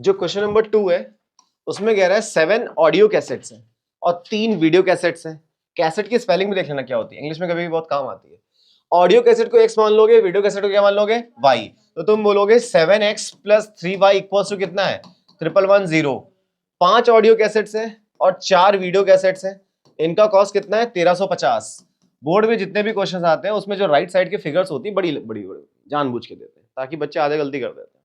जो question number 2 है उसमें कह रहा है 7 ऑडियो कैसेट्स हैं और 3 वीडियो कैसेट्स हैं। कैसेट की स्पेलिंग भी देख लेना क्या होती है, इंग्लिश में कभी भी बहुत काम आती है। ऑडियो कैसेट को x मान लोगे, वीडियो कैसेट को क्या मान लोगे y। तो तुम बोलोगे 7x plus 3y equals to कितना है 1110। 5 ऑडियो कैसेट्स हैं और 4 वीडियो कैसेट्स हैं, इनका कॉस्ट कितना है 1350। बोर्ड में जितने भी क्वेश्चन आते हैं उसमें जो राइट साइड की फिगर्स होती है बड़ी बड़ी जानबूझ के देते हैं ताकि बच्चे आधे गलती कर देते हैं।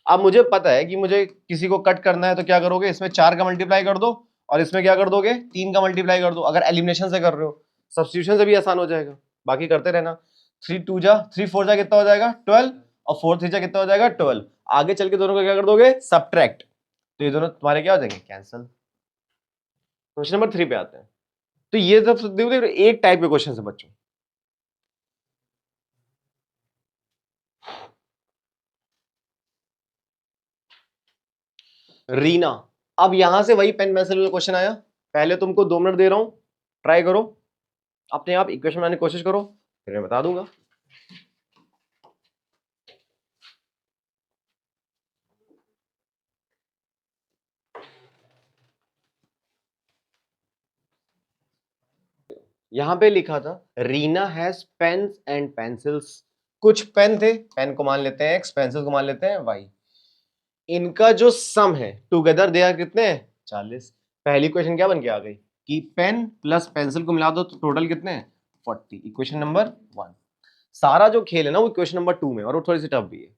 अब मुझे पता है कि मुझे किसी को कट करना है तो क्या करोगे, इसमें 4 का मल्टीप्लाई कर दो और इसमें क्या कर दोगे 3 का मल्टीप्लाई कर दो। अगर एलिमिनेशन से कर रहे हो, सब्स्टिट्यूशन से भी आसान हो जाएगा, बाकी करते रहना। 3 2 जा 3 4 जा कितना हो जाएगा 12 और 4 3 जा कितना हो जाएगा 12। आगे चल के दोनों को क्या कर दोगे सब्ट्रैक्ट, तो ये दोनों तुम्हारे क्या हो जाएंगे कैंसिल। क्वेश्चन नंबर 3 पे आते हैं। तो ये सब एक टाइप के क्वेश्चन है बच्चों। रीना, अब यहां से वही पेन पेंसिल वाला क्वेश्चन आया। पहले तुमको 2 मिनट दे रहा हूं, ट्राई करो अपने आप इक्वेशन बनाने की कोशिश करो, फिर मैं बता दूंगा। यहां पे लिखा था Reena has pens and pencils. कुछ पेन थे, पेन को मान लेते हैं x, पेंसिल को मान लेते हैं y। इनका जो सम है टुगेदर दे आर कितने हैं 40। पहली क्वेश्चन क्या बन के आ गई कि पेन प्लस पेंसिल को मिला दो तो टोटल कितने हैं 40। Equation number 1। सारा जो खेल है ना वो इक्वेशन नंबर 2 में, और वो थोड़ी सी टफ भी है।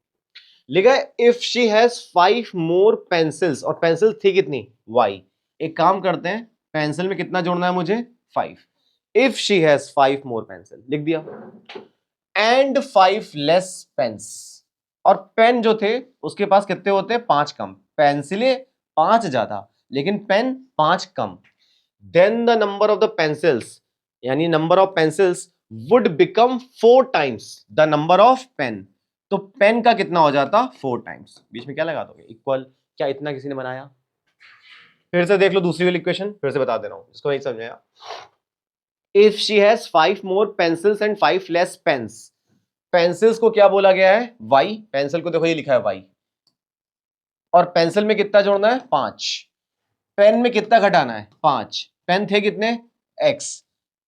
लिखा है if she has 5 more pencils, और पेंसिल थी कितनी y। एक काम करते हैं, पेंसिल में कितना जोड़ना है मुझे 5। If she has 5 more pencil लिख दिया, एंड 5 लेस पेन्स, और पेन जो थे उसके पास कितने होते हैं 5 कम, पेंसिलें 5 ज्यादा लेकिन पेन 5 कम। Then the number of the pencils, यानी number of pencils would become 4 times the number of pen. तो पेन का कितना हो जाता 4 टाइम्स। बीच में क्या लगा दोगे इक्वल। क्या इतना किसी ने बनाया? फिर से देख लो दूसरी वाली इक्वेशन, फिर से बता दे रहा हूं जिसको नहीं समझाया। If she has 5 more pencils and 5 less pens, pencils को क्या बोला गया है y, पेंसिल को देखो ये लिखा है y, और पेंसिल में कितना जोड़ना है 5, पेन में कितना घटाना है 5, पेन थे कितने x,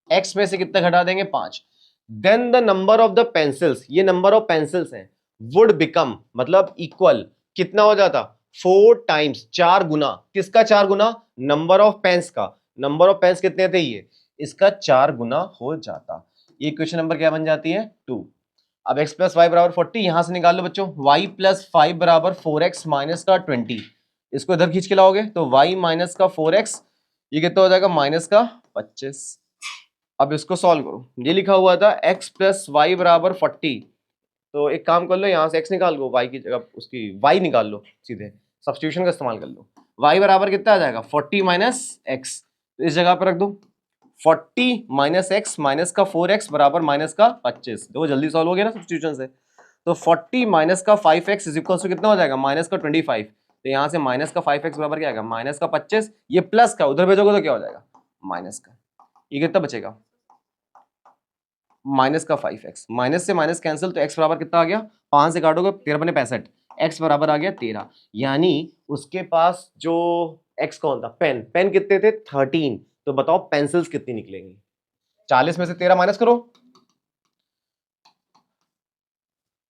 x में से कितना घटा देंगे 5। Then the number of the pencils, ये नंबर ऑफ पेंसिल्स हैं, वुड बिकम मतलब इक्वल कितना हो जाता 4 टाइम्स, 4 गुना। किसका 4 गुना? नंबर ऑफ पेन्स का। नंबर ऑफ पेन्स कितने थे ये, इसका 4 गुना हो जाता। ये क्वेश्चन नंबर क्या बन जाती है 2। अब x प्लस वाई बराबर 40 यहां से निकाल लो बच्चों। y प्लस 5 बराबर 4x माइनस का 20, इसको इधर खींच के लाओगे तो y माइनस का 4x, ये कितना हो जाएगा माइनस का 25। अब इसको सॉल्व करो, ये लिखा हुआ था x प्लस वाई बराबर 40, तो एक काम कर लो यहां से x निकाल लो, y की जगह उसकी y निकाल लो, सीधे सब्स्टिट्यूशन का इस्तेमाल कर लो। y बराबर कितना आ जाएगा 40 माइनस x, तो इस जगह पर रख दो 40 माइनस एक्स माइनस का 4x बराबर माइनस का 25। देखो जल्दी सॉल्व हो गया ना सब्स्टिट्यूशन से। तो 40 माइनस का 5x इज इक्वल टू कितना हो जाएगा माइनस का 25। तो यहां से माइनस का 5x बराबर क्या आएगा माइनस का 25, ये प्लस का उधर भेजोगे तो क्या हो जाएगा माइनस का, ये कितना बचेगा माइनस का 5x। माइनस से माइनस कैंसिल, तो x बराबर कितना आ गया 5 से काटोगे 13 बने 65, x बराबर आ गया 13। यानी उसके पास जो x कौन था पेन, पेन कितने थे 13। तो बताओ पेंसिल्स कितनी निकलेंगी, 40 में से 13 माइनस करो,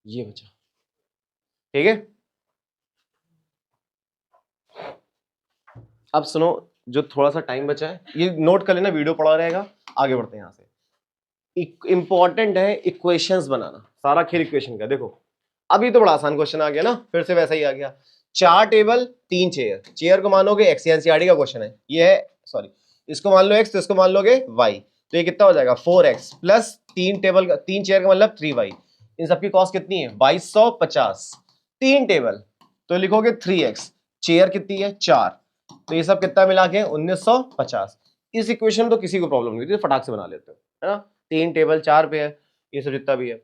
ये बचा। ठीक है, अब सुनो, जो थोड़ा सा टाइम बचा है ये नोट कर लेना, वीडियो पड़ा रहेगा। आगे बढ़ते हैं यहां से। इंपॉर्टेंट है इक्वेशंस बनाना, सारा खेल इक्वेशन का। देखो अभी तो बड़ा आसान क्वेश्चन आ गया ना, फिर से वैसा ही आ गया। 4 टेबल 3 चेयर, चेयर को मान लोगे एक्स, एनसीईआरटी का क्वेश्चन है ये है, सॉरी इसको मान लो एक्स तो इसको मान लोगे वाई, तो ये कितना हो जाएगा 4x प्लस 3 टेबल का 3 चेयर का मतलब 3y। इन सबकी कॉस्ट कितनी है 2250। 3 टेबल तो लिखोगे 3x, चेयर कितनी है 4, तो ये सब कितना मिला के 1950। इस इक्वेशन में तो किसी को प्रॉब्लम नहीं होती, फटाक से बना लेते हो है ना। 3 टेबल 4 पे है, ये सब जितना भी है।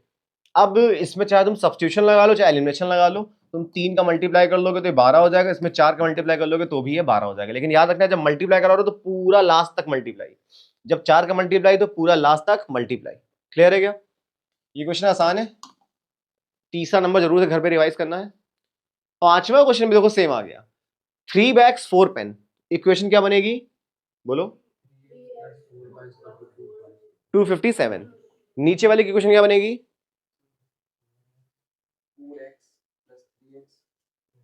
अब इसमें चाहे तुम सब्स्टिट्यूशन लगा लो चाहे एलिमिनेशन लगा लो, तुम 3 का मल्टीप्लाई कर लोगे तो 12 हो जाएगा, इसमें 4 का मल्टीप्लाई कर लोगे तो भी ये 12 हो जाएगा। लेकिन याद रखना जब मल्टीप्लाई करा रहे हो तो पूरा लास्ट तक मल्टीप्लाई, जब 4 का मल्टीप्लाई तो पूरा लास्ट तक मल्टीप्लाई। क्लियर है क्या? ये क्वेश्चन आसान है, तीसरा नंबर जरूर से घर पे रिवाइज करना है। 5वां क्वेश्चन भी देखो सेम आ गया। 3 बैग्स 4 पेन, इक्वेशन क्या बनेगी बोलो? 257। नीचे वाली इक्वेशन क्या बनेगी?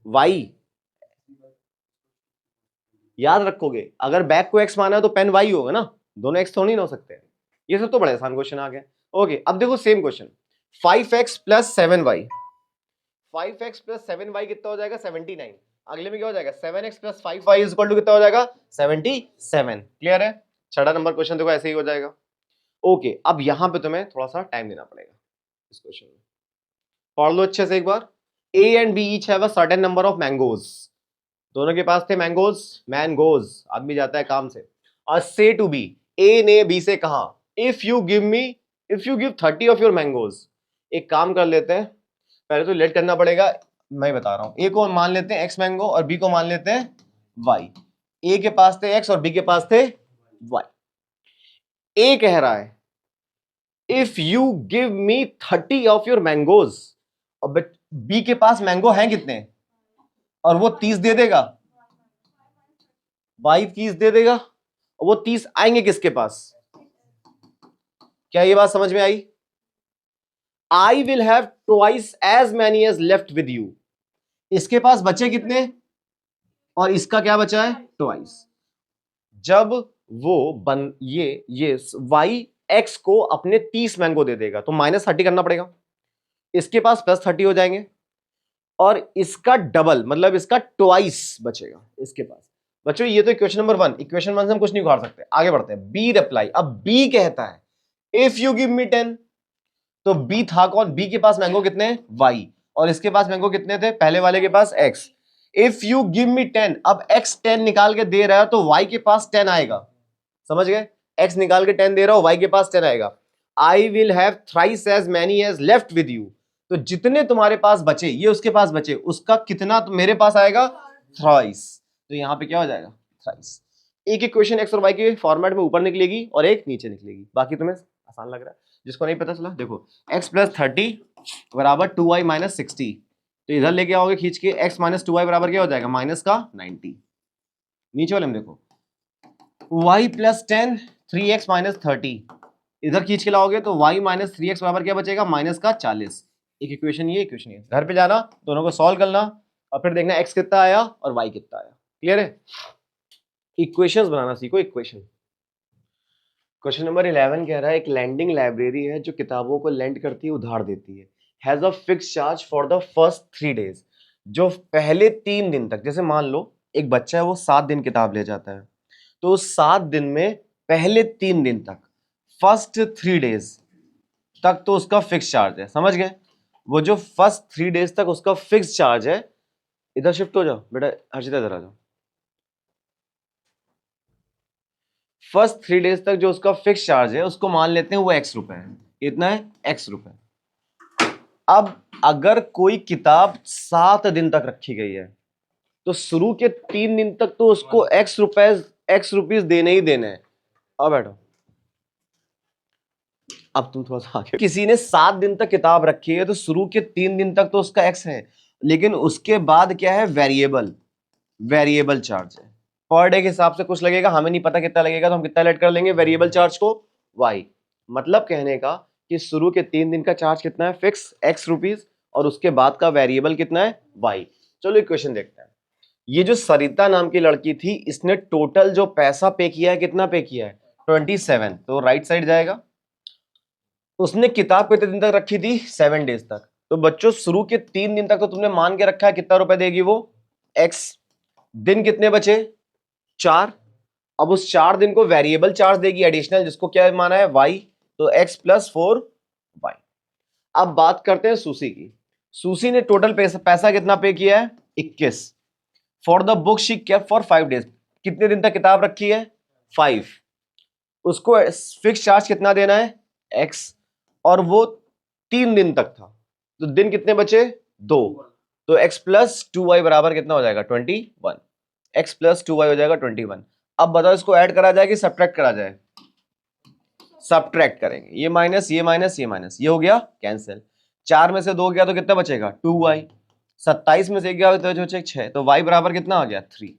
y। याद रखोगे, अगर बैग को x माना है तो पेन y होगा ना, दोनों x थोड़ी ना हो सकते हैं। ये सब तो बड़ा आसान क्वेश्चन आ गया। ओके, अब देखो same question, 5x plus 7y, 5x plus 7y कितना हो जाएगा? 79। अगले में क्या हो जाएगा? 7x plus 5y is equal to कितना हो जाएगा? 77। क्लियर है? छठा नंबर क्वेश्चन देखो ऐसे ही हो जाएगा। ओके, अब यहां पे तुम्हें थोड़ा सा टाइम देना पड़ेगा इस क्वेश्चन में। पढ़ लो अच्छे से एक बार। A and B each have a certain number of mangoes, दोनों के पास थे मैंगोज, आदमी जाता है काम से। और से टू बी, ए ने बी से कहा, if you give 30 of your mangoes. एक काम कर लेते हैं, पहले तो लेट करना पड़ेगा, मैं बता रहा हूं। ए को मान लेते हैं एक्स मैंगो और बी को मान लेते हैं वाई। ए के पास थे एक्स और बी के पास थे वाई। ए कह रहा है if you give me 30 of your mangoes, और बी के पास मैंगो हैं कितने? और वो 30 दे देगा, वाई 30 दे देगा, और वो 30 आएंगे किसके पास? क्या ये बात समझ में आई? I will have twice as many as left with you. इसके पास बचे कितने और इसका क्या बचा है? ट्वाइस। जब वो ये वाई एक्स को अपने 30 मैंगो दे देगा तो -30 करना पड़ेगा, इसके पास +30 हो जाएंगे, और इसका डबल मतलब इसका ट्वाइस बचेगा इसके पास। बच्चों ये तो इक्वेशन नंबर 1, इक्वेशन 1 से हम कुछ नहीं उखाड़ सकते, आगे बढ़ते हैं। बी रिप्लाई, अब बी कहता है इफ यू गिव मी 10, तो बी था कौन? बी के पास मैंगो कितने हैं? वाई, और इसके पास मैंगो कितने थे? पहले वाले के पास X. If you give me 10, अब एक्स 10 निकाल के दे रहा है तो वाई के पास 10 आएगा, समझ गए? एक्स निकाल के 10 दे रहा हो, वाई के पास 10 आएगा। I will have thrice as many as left with you, तो जितने तुम्हारे पास बचे ये उसके पास बचे, उसका कितना तो मेरे पास आएगा? थ्राइस। तो यहां पे क्या हो जाएगा? थ्राइस। एक इक्वेशन एक्स और वाई के फॉर्मेट में ऊपर निकलेगी और एक नीचे निकलेगी। बाकी तुम्हें आसान लग रहा है? जिसको नहीं पता चला देखो, x प्लस 30 बराबर 2y माइनस 60, तो इधर लेके आओगे खींच के, x माइनस 2y बराबर क्या हो जाएगा? माइनस का 90। नीचे वाले में देखो, y प्लस 10 3x माइनस 30, इधर खींच के लाओगे तो y माइनस 3x बराबर क्या बचेगा? माइनस का 40। एक इक्वेशन ये, इक्वेशन ये। घर पे जाना, दोनों को सॉल्व करना और फिर देखना x कितना आया और y कितना आया। क्लियर है? इक्वेशंस बनाना सीखो, इक्वेशन। क्वेश्चन नंबर 11 कह रहा है एक लैंडिंग लाइब्रेरी है जो किताबों को लेंड करती है, उधार देती है, has a fix charge for the first 3 days, जो पहले 3 दिन तक, जैसे मान लो एक बच्चा है वो 7 दिन किताब ले जाता है, तो 7 दिन में पहले 3 दिन तक, फर्स्ट 3 डेज तक तो उसका फिक्स चार्ज है, समझ गए? वो जो फर्स्ट 3 डेज तक उसका फिक्स चार्ज है, इधर शिफ्ट हो जाओ बेटा, हर्षिता इधर आ जाओ। फर्स्ट 3 डेज तक जो उसका फिक्स चार्ज है उसको मान लेते हैं वो x रुपए है, इतना है x रुपए। अब अगर कोई किताब 7 दिन तक रखी गई है तो शुरू के 3 दिन तक तो उसको x रुपीस देने ही देने हैं। अब बैठो, अब तुम थोड़ा सा आगे, किसी ने 7 दिन तक किताब रखी है तो शुरू के 3 दिन तक तो उसका x है, लेकिन उसके बाद क्या है? वेरिएबल चार्ज है। पर डे के हिसाब से कुछ लगेगा, हमें नहीं पता कितना लगेगा, तो हम कितना लेट कर लेंगे वेरिएबल चार्ज को? y। मतलब कहने का कि शुरू के 3 दिन का चार्ज कितना है? फिक्स x रुपीस, और उसके बाद का वेरिएबल कितना है? y। चलो इक्वेशन देखते हैं। ये जो सरिता नाम की लड़की थी, इसने टोटल जो पैसा पे किया है, कितना पे किया है? 27, तो राइट साइड जाएगा। उसने किताब कितने दिन तक रखी थी? 7 डेज तक। तो बच्चों शुरू के 3 दिन तक तो तुमने मान के रखा है कितना रुपए देगी वो? x। दिन कितने बचे? 4। अब उस 4 दिन को वेरिएबल चार्ज देगी एडिशनल, जिसको क्या माना है? y, तो x प्लस 4y। अब बात करते हैं सूसी की। सूसी ने टोटल पैसा कितना पे किया है? 21। For the book she kept for 5 days, कितने दिन तक किताब रखी है? 5। उसको फिक्स चार्ज कितना देना है? x, और वो 3 दिन तक था, तो दिन कितने बचे? 2। तो x प्लस 2y बराबर कितना हो जाएगा? 21। x प्लस 2y हो जाएगा 21। अब बताओ इसको ऐड करा जाए कि सब्ट्रैक्ट करा जाए? सब्ट्रैक्ट करेंगे, ये माइनस ये माइनस ये माइनस, ये हो गया कैंसिल। 4 में से 2 गया तो कितना बचेगा? 2y। 27 में से 1 गया तो जो 6, तो y बराबर कितना आ गया 3।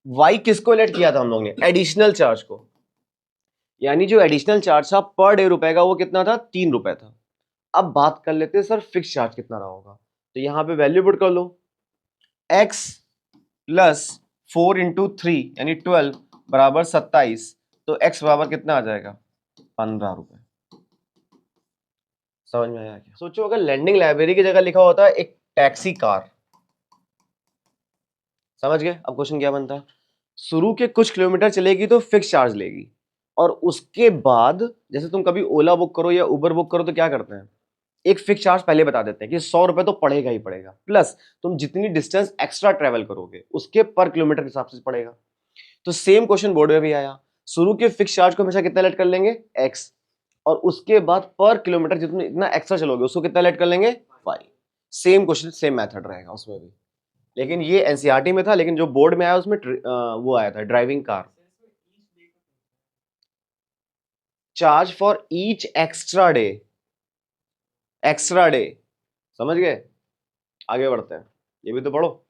y किसको लेट किया था हम लोग ने? एडिशनल चार्ज को, यानी जो एडिशनल चार्ज था पर डे रुपए का वो कितना था? 3 रुपए था। अब बात कर लेते हैं सर फिक्स चार्ज कितना रहा होगा, तो यहां पे वैल्यू पुट कर लो, x प्लस 4 इंटू 3 यानी 12 बराबर 27, तो x बराबर कितना आ जाएगा? 15 रुपए। समझ में आया क्या? सोचो अगर लैंडिंग लाइब्रेरी की जगह लिखा होता है एक टैक्सी कार, समझ गए? अब क्वेश्चन क्या बनता है, शुरू के कुछ किलोमीटर चलेगी तो फिक्स चार्ज लेगी, और उसके बाद जैसे तुम कभी ओला बुक करो या उबर बुक करो तो क्या करते हैं, एक फिक्स चार्ज पहले बता देते हैं कि 100 रुपए तो पड़ेगा ही पड़ेगा, प्लस तुम जितनी डिस्टेंस एक्स्ट्रा ट्रेवल करोगे उसके पर किलोमीटर के हिसाब से पड़ेगा। तो सेम क्वेश्चन बोर्ड में भी आया, शुरू के फिक्स चार्ज को हमेशा कितना लेट कर लेंगे? एक्स, और उसके बाद पर किलोमीटर जितना इतना एक्स्ट्रा चलोगे उसको कितना लेट कर लेंगे? Y. Same question same method रहेगा उसमें भी, लेकिन ये एनसीईआरटी में था, लेकिन जो बोर्ड में आया उसमें वो आया था driving car. Charge for each extra day, extra day, समझ गए? आगे बढ़ते हैं, ये भी तो पढ़ो।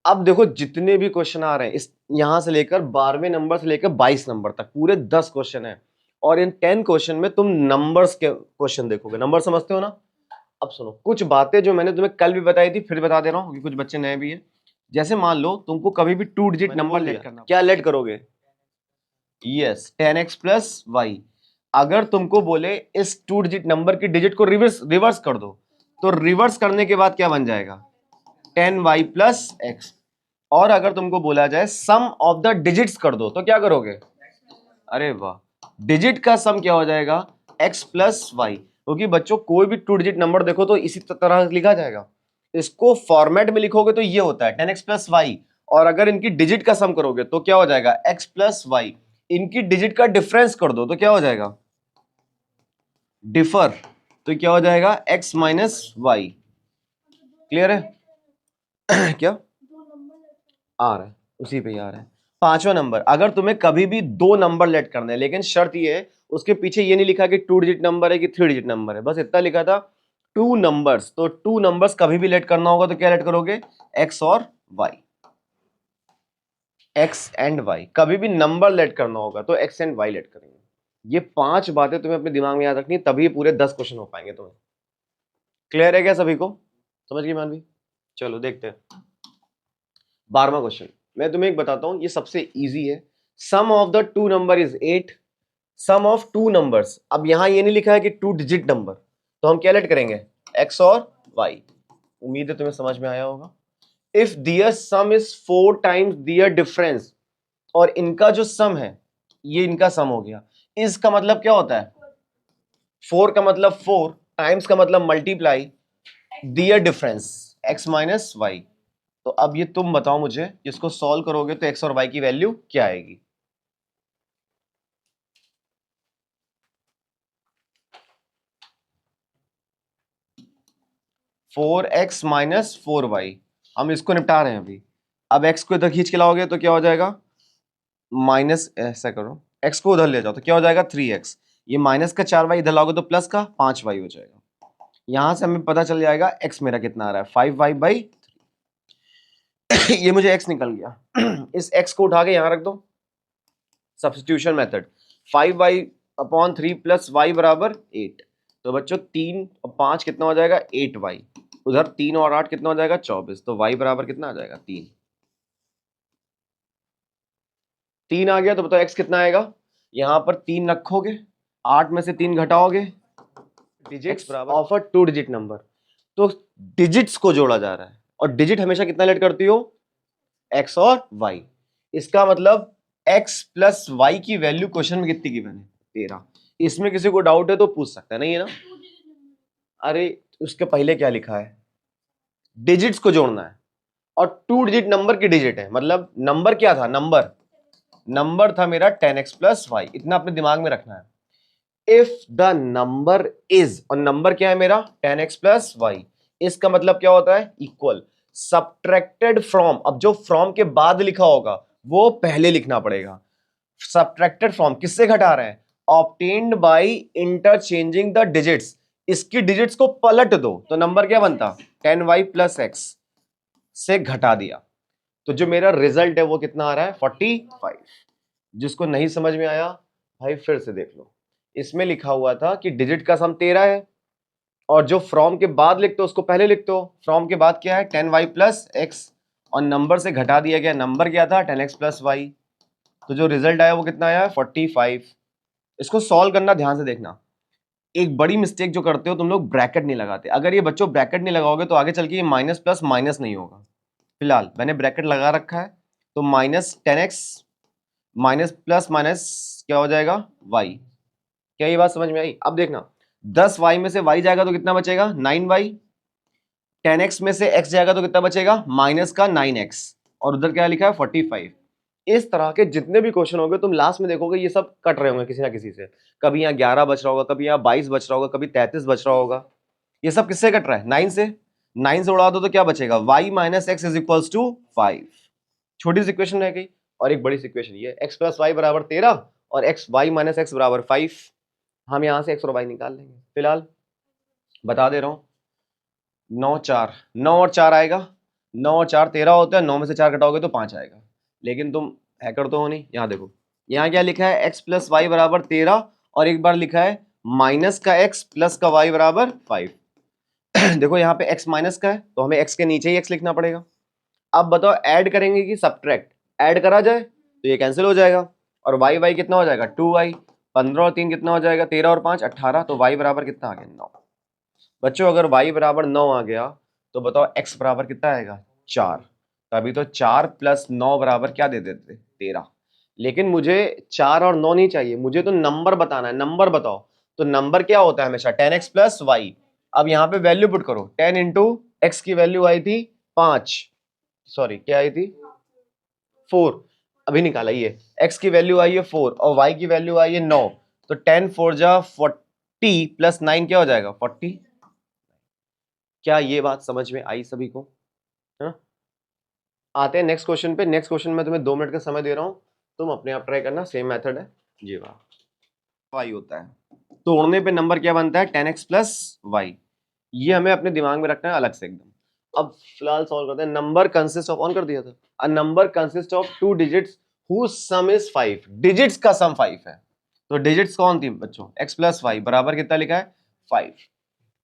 अब देखो जितने भी क्वेश्चन आ रहे हैं इस यहां से लेकर 12वें नंबर से लेकर 22 नंबर तक पूरे 10 क्वेश्चन है, और इन 10 क्वेश्चन में तुम नंबर्स के क्वेश्चन देखोगे। नंबर समझते हो ना? अब सुनो कुछ बातें जो मैंने तुम्हें कल भी बताई थी फिर बता दे रहा हूँ क्योंकि कुछ बच्चे नए भी हैं। जैसे मान लो तुमको कभी भी 2 डिजिट नंबर लेट करना, क्या लेट करोगे? Yes 10x plus y. अगर तुमको बोले इस 2 डिजिट नंबर की डिजिट को रिवर्स कर दो, तो रिवर्स करने के बाद क्या बन जाएगा? 10y plus x. और अगर तुमको बोला जाए सम ऑफ द डिजिट्स कर दो तो क्या करोगे? अरे वाह, डिजिट का सम क्या हो जाएगा? x plus y. क्योंकि बच्चों कोई भी 2 डिजिट नंबर देखो तो इसी तरह लिखा जाएगा, इसको फॉर्मेट में लिखोगे तो ये होता है 10x प्लस वाई, और अगर इनकी डिजिट का सम करोगे तो क्या हो जाएगा? x plus y. इनकी डिजिट का डिफरेंस कर दो तो क्या हो जाएगा? डिफर, तो क्या हो जाएगा? x minus Y. क्लियर है? क्या आ रहा है? उसी पे ही आ रहा है। 5वां नंबर, अगर तुम्हें कभी भी 2 नंबर लेट करने हैं, लेकिन शर्त ये है उसके पीछे ये नहीं लिखा कि 2 डिजिट नंबर है कि 3 डिजिट नंबर है, बस इतना लिखा था 2 नंबर्स, तो 2 नंबर्स कभी भी लेट करना होगा तो क्या लेट करोगे? x और y, x एंड y। कभी भी नंबर लेट करना होगा तो x एंड y लेट करेंगे। ये 5 बातें तुम्हें अपने दिमाग में याद रखनी, तभी पूरे 10 क्वेश्चन हो पाएंगे तुम्हें। क्लियर है क्या सभी को? समझ गए मानवी? चलो देखते हैं 12वां क्वेश्चन। मैं तुम्हें एक बताता हूं, ये सबसे इजी है। Sum of the 2 number is 8, sum of 2 numbers. अब यहां ये नहीं लिखा है कि 2 डिजिट नंबर, तो हम क्या लेट करेंगे? x और y। उम्मीद है तुम्हें समझ में आया होगा। If their sum is 4 times their difference, और इनका जो सम है ये इनका सम हो गया, इसका मतलब क्या होता है? 4 का मतलब 4, टाइम्स का मतलब मल्टीप्लाई, दियर डिफरेंस x माइनस वाई। तो अब ये तुम बताओ मुझे, इसको सॉल्व करोगे तो x और y की वैल्यू क्या आएगी? Four x minus 4y। हम इसको निपटा रहे हैं अभी। अब x को इधर खींच के लाओगे तो क्या हो जाएगा? माइनस, ऐसा करो x को उधर ले जाओ तो क्या हो जाएगा? 3x। ये माइनस का 4y इधर लाओगे तो प्लस का 5y हो जाएगा। यहां से हमें पता चल जाएगा x मेरा कितना आ रहा है? 5y/3। ये मुझे x निकल गया। इस x को उठा के यहां रख दो, substitution method. 5y/3 plus y बराबर 8। तो बच्चों 3 और 5 कितना हो जाएगा? 8y। उधर 3 और 8 कितना हो जाएगा? 24। तो y बराबर कितना आ जाएगा? 3। 3 आ गया तो बताओ x कितना आएगा? यहां पर 3 रखोगे, 8 में से 3 घटाओगे, digits of a 2 digit number. तो डिजिट्स को जोड़ा जा रहा है, और डिजिट हमेशा कितना लेट करती हो? x और y। इसका मतलब x प्लस y की वैल्यू क्वेश्चन में कितनी गिवन है? 13। इसमें किसी को डाउट है तो पूछ सकता है, नहीं है ना? अरे उसके पहले क्या लिखा है? डिजिट्स को जोड़ना है, और 2 डिजिट नंबर की डिजिट है, मतलब नंबर क्या था? नंबर था मेरा 10x प्लस वाई। इतना अपने दिमाग में रखना है। इफ द नंबर इज, और नंबर क्या है मेरा? 10x plus Y. इसका मतलब क्या होता है? Equal subtracted from. अब जो फ्रॉम के बाद लिखा होगा वो पहले लिखना पड़ेगा। सबट्रैक्टेड फ्रॉम किससे घटा रहे हैं? Obtained by interchanging the digits. इसकी डिजिट्स को पलट दो तो नंबर क्या बनता, 10y प्लस एक्स से घटा दिया, तो जो मेरा रिजल्ट है वो कितना आ रहा है 45। जिसको नहीं समझ में आया भाई फिर से देख लो, इसमें लिखा हुआ था कि डिजिट का सम 13 है और जो फ्रॉम के बाद लिखते हो उसको पहले लिखते हो, फ्रॉम के बाद क्या है 10y प्लस एक्स और नंबर से घटा दिया गया, नंबर क्या था 10x प्लस वाई, तो जो रिजल्ट आया वो कितना आया 45। इसको सॉल्व करना ध्यान से देखना, एक बड़ी मिस्टेक जो करते हो तुम लोग ब्रैकेट नहीं लगाते, अगर ये बच्चों ब्रैकेट नहीं लगाओगे तो आगे चल के ये माइनस प्लस माइनस नहीं होगा। फिलहाल मैंने ब्रैकेट लगा रखा है तो minus 10x minus plus minus क्या हो जाएगा y। क्या ये बात समझ में आई? अब देखना 10y में से y जाएगा तो कितना बचेगा 9y, 10x में से x जाएगा तो कितना बचेगा माइनस का 9x और उधर क्या लिखा है 45। इस तरह के जितने भी क्वेश्चन होंगे तुम लास्ट में देखोगे ये सब कट रहे होंगे किसी ना किसी से, कभी यहाँ 11 बच रहा होगा, कभी यहाँ 22 बच रहा होगा, कभी 33 बच रहा होगा, ये सब किससे कट रहा है 9 से, 9 से उड़ा दो तो क्या बचेगा y minus x is equals to 5। छोटी सी इक्वेशन रह गई और एक बड़ी सी इक्वेशन ये x प्लस वाई बराबर 13 और x y माइनस एक्स बराबर 5। हम यहाँ से x और y निकाल लेंगे। फिलहाल बता दे रहा हूँ 9 और 4 आएगा, 9 और 4 13 होता है, 9 में से 4 घटाओगे तो 5 आएगा, लेकिन तुम हैकर तो हो नहीं। यहाँ देखो यहाँ क्या लिखा है x प्लस वाई बराबर 13 और एक बार लिखा है माइनस का x प्लस का y बराबर 5। देखो यहाँ पे x माइनस का है तो हमें x के नीचे ही x लिखना पड़ेगा। अब बताओ ऐड करेंगे कि सब्ट्रैक्ट, ऐड करा जाए तो ये कैंसिल हो जाएगा और y कितना हो जाएगा 2y, 15 और 3 कितना हो जाएगा 13 और 5 18, तो y बराबर कितना आ गया 9। बच्चों अगर y बराबर 9 आ गया तो बताओ x बराबर कितना आएगा 4, तभी तो 4 प्लस 9 बराबर क्या दे देते 13। लेकिन मुझे 4 और 9 नहीं चाहिए, मुझे तो नंबर बताना है, नंबर बताओ। तो नंबर क्या होता है हमेशा 10x प्लस वाई। अब यहाँ पे वैल्यू पुट करो, 10 इंटू एक्स की वैल्यू आई थी 5, सॉरी क्या आई थी 4, अभी निकाला ये x की वैल्यू आई है 4 और y की वैल्यू आई है 9, तो 10 4 जा 40 प्लस 9 क्या हो जाएगा 40। क्या ये बात समझ में आई सभी को? है ना? आते हैं नेक्स्ट क्वेश्चन पे। नेक्स्ट क्वेश्चन में तुम्हें 2 मिनट का समय दे रहा हूं, तुम अपने आप ट्राई करना, सेम मेथड है जी। वाह वाई होता है तोड़ने पे नंबर क्या बनता है 10x प्लस वाई, ये हमें अपने दिमाग में रखना है अलग से एकदम। अब फिलहाल सॉल्व करते हैं। नंबर कंसिस्ट ऑफ, ऑन कर दिया था, a number consist of 2 digits whose sum is 5। Digits का सम 5 है, तो डिजिट्स कौन थी बच्चों x प्लस वाई बराबर कितना लिखा है 5।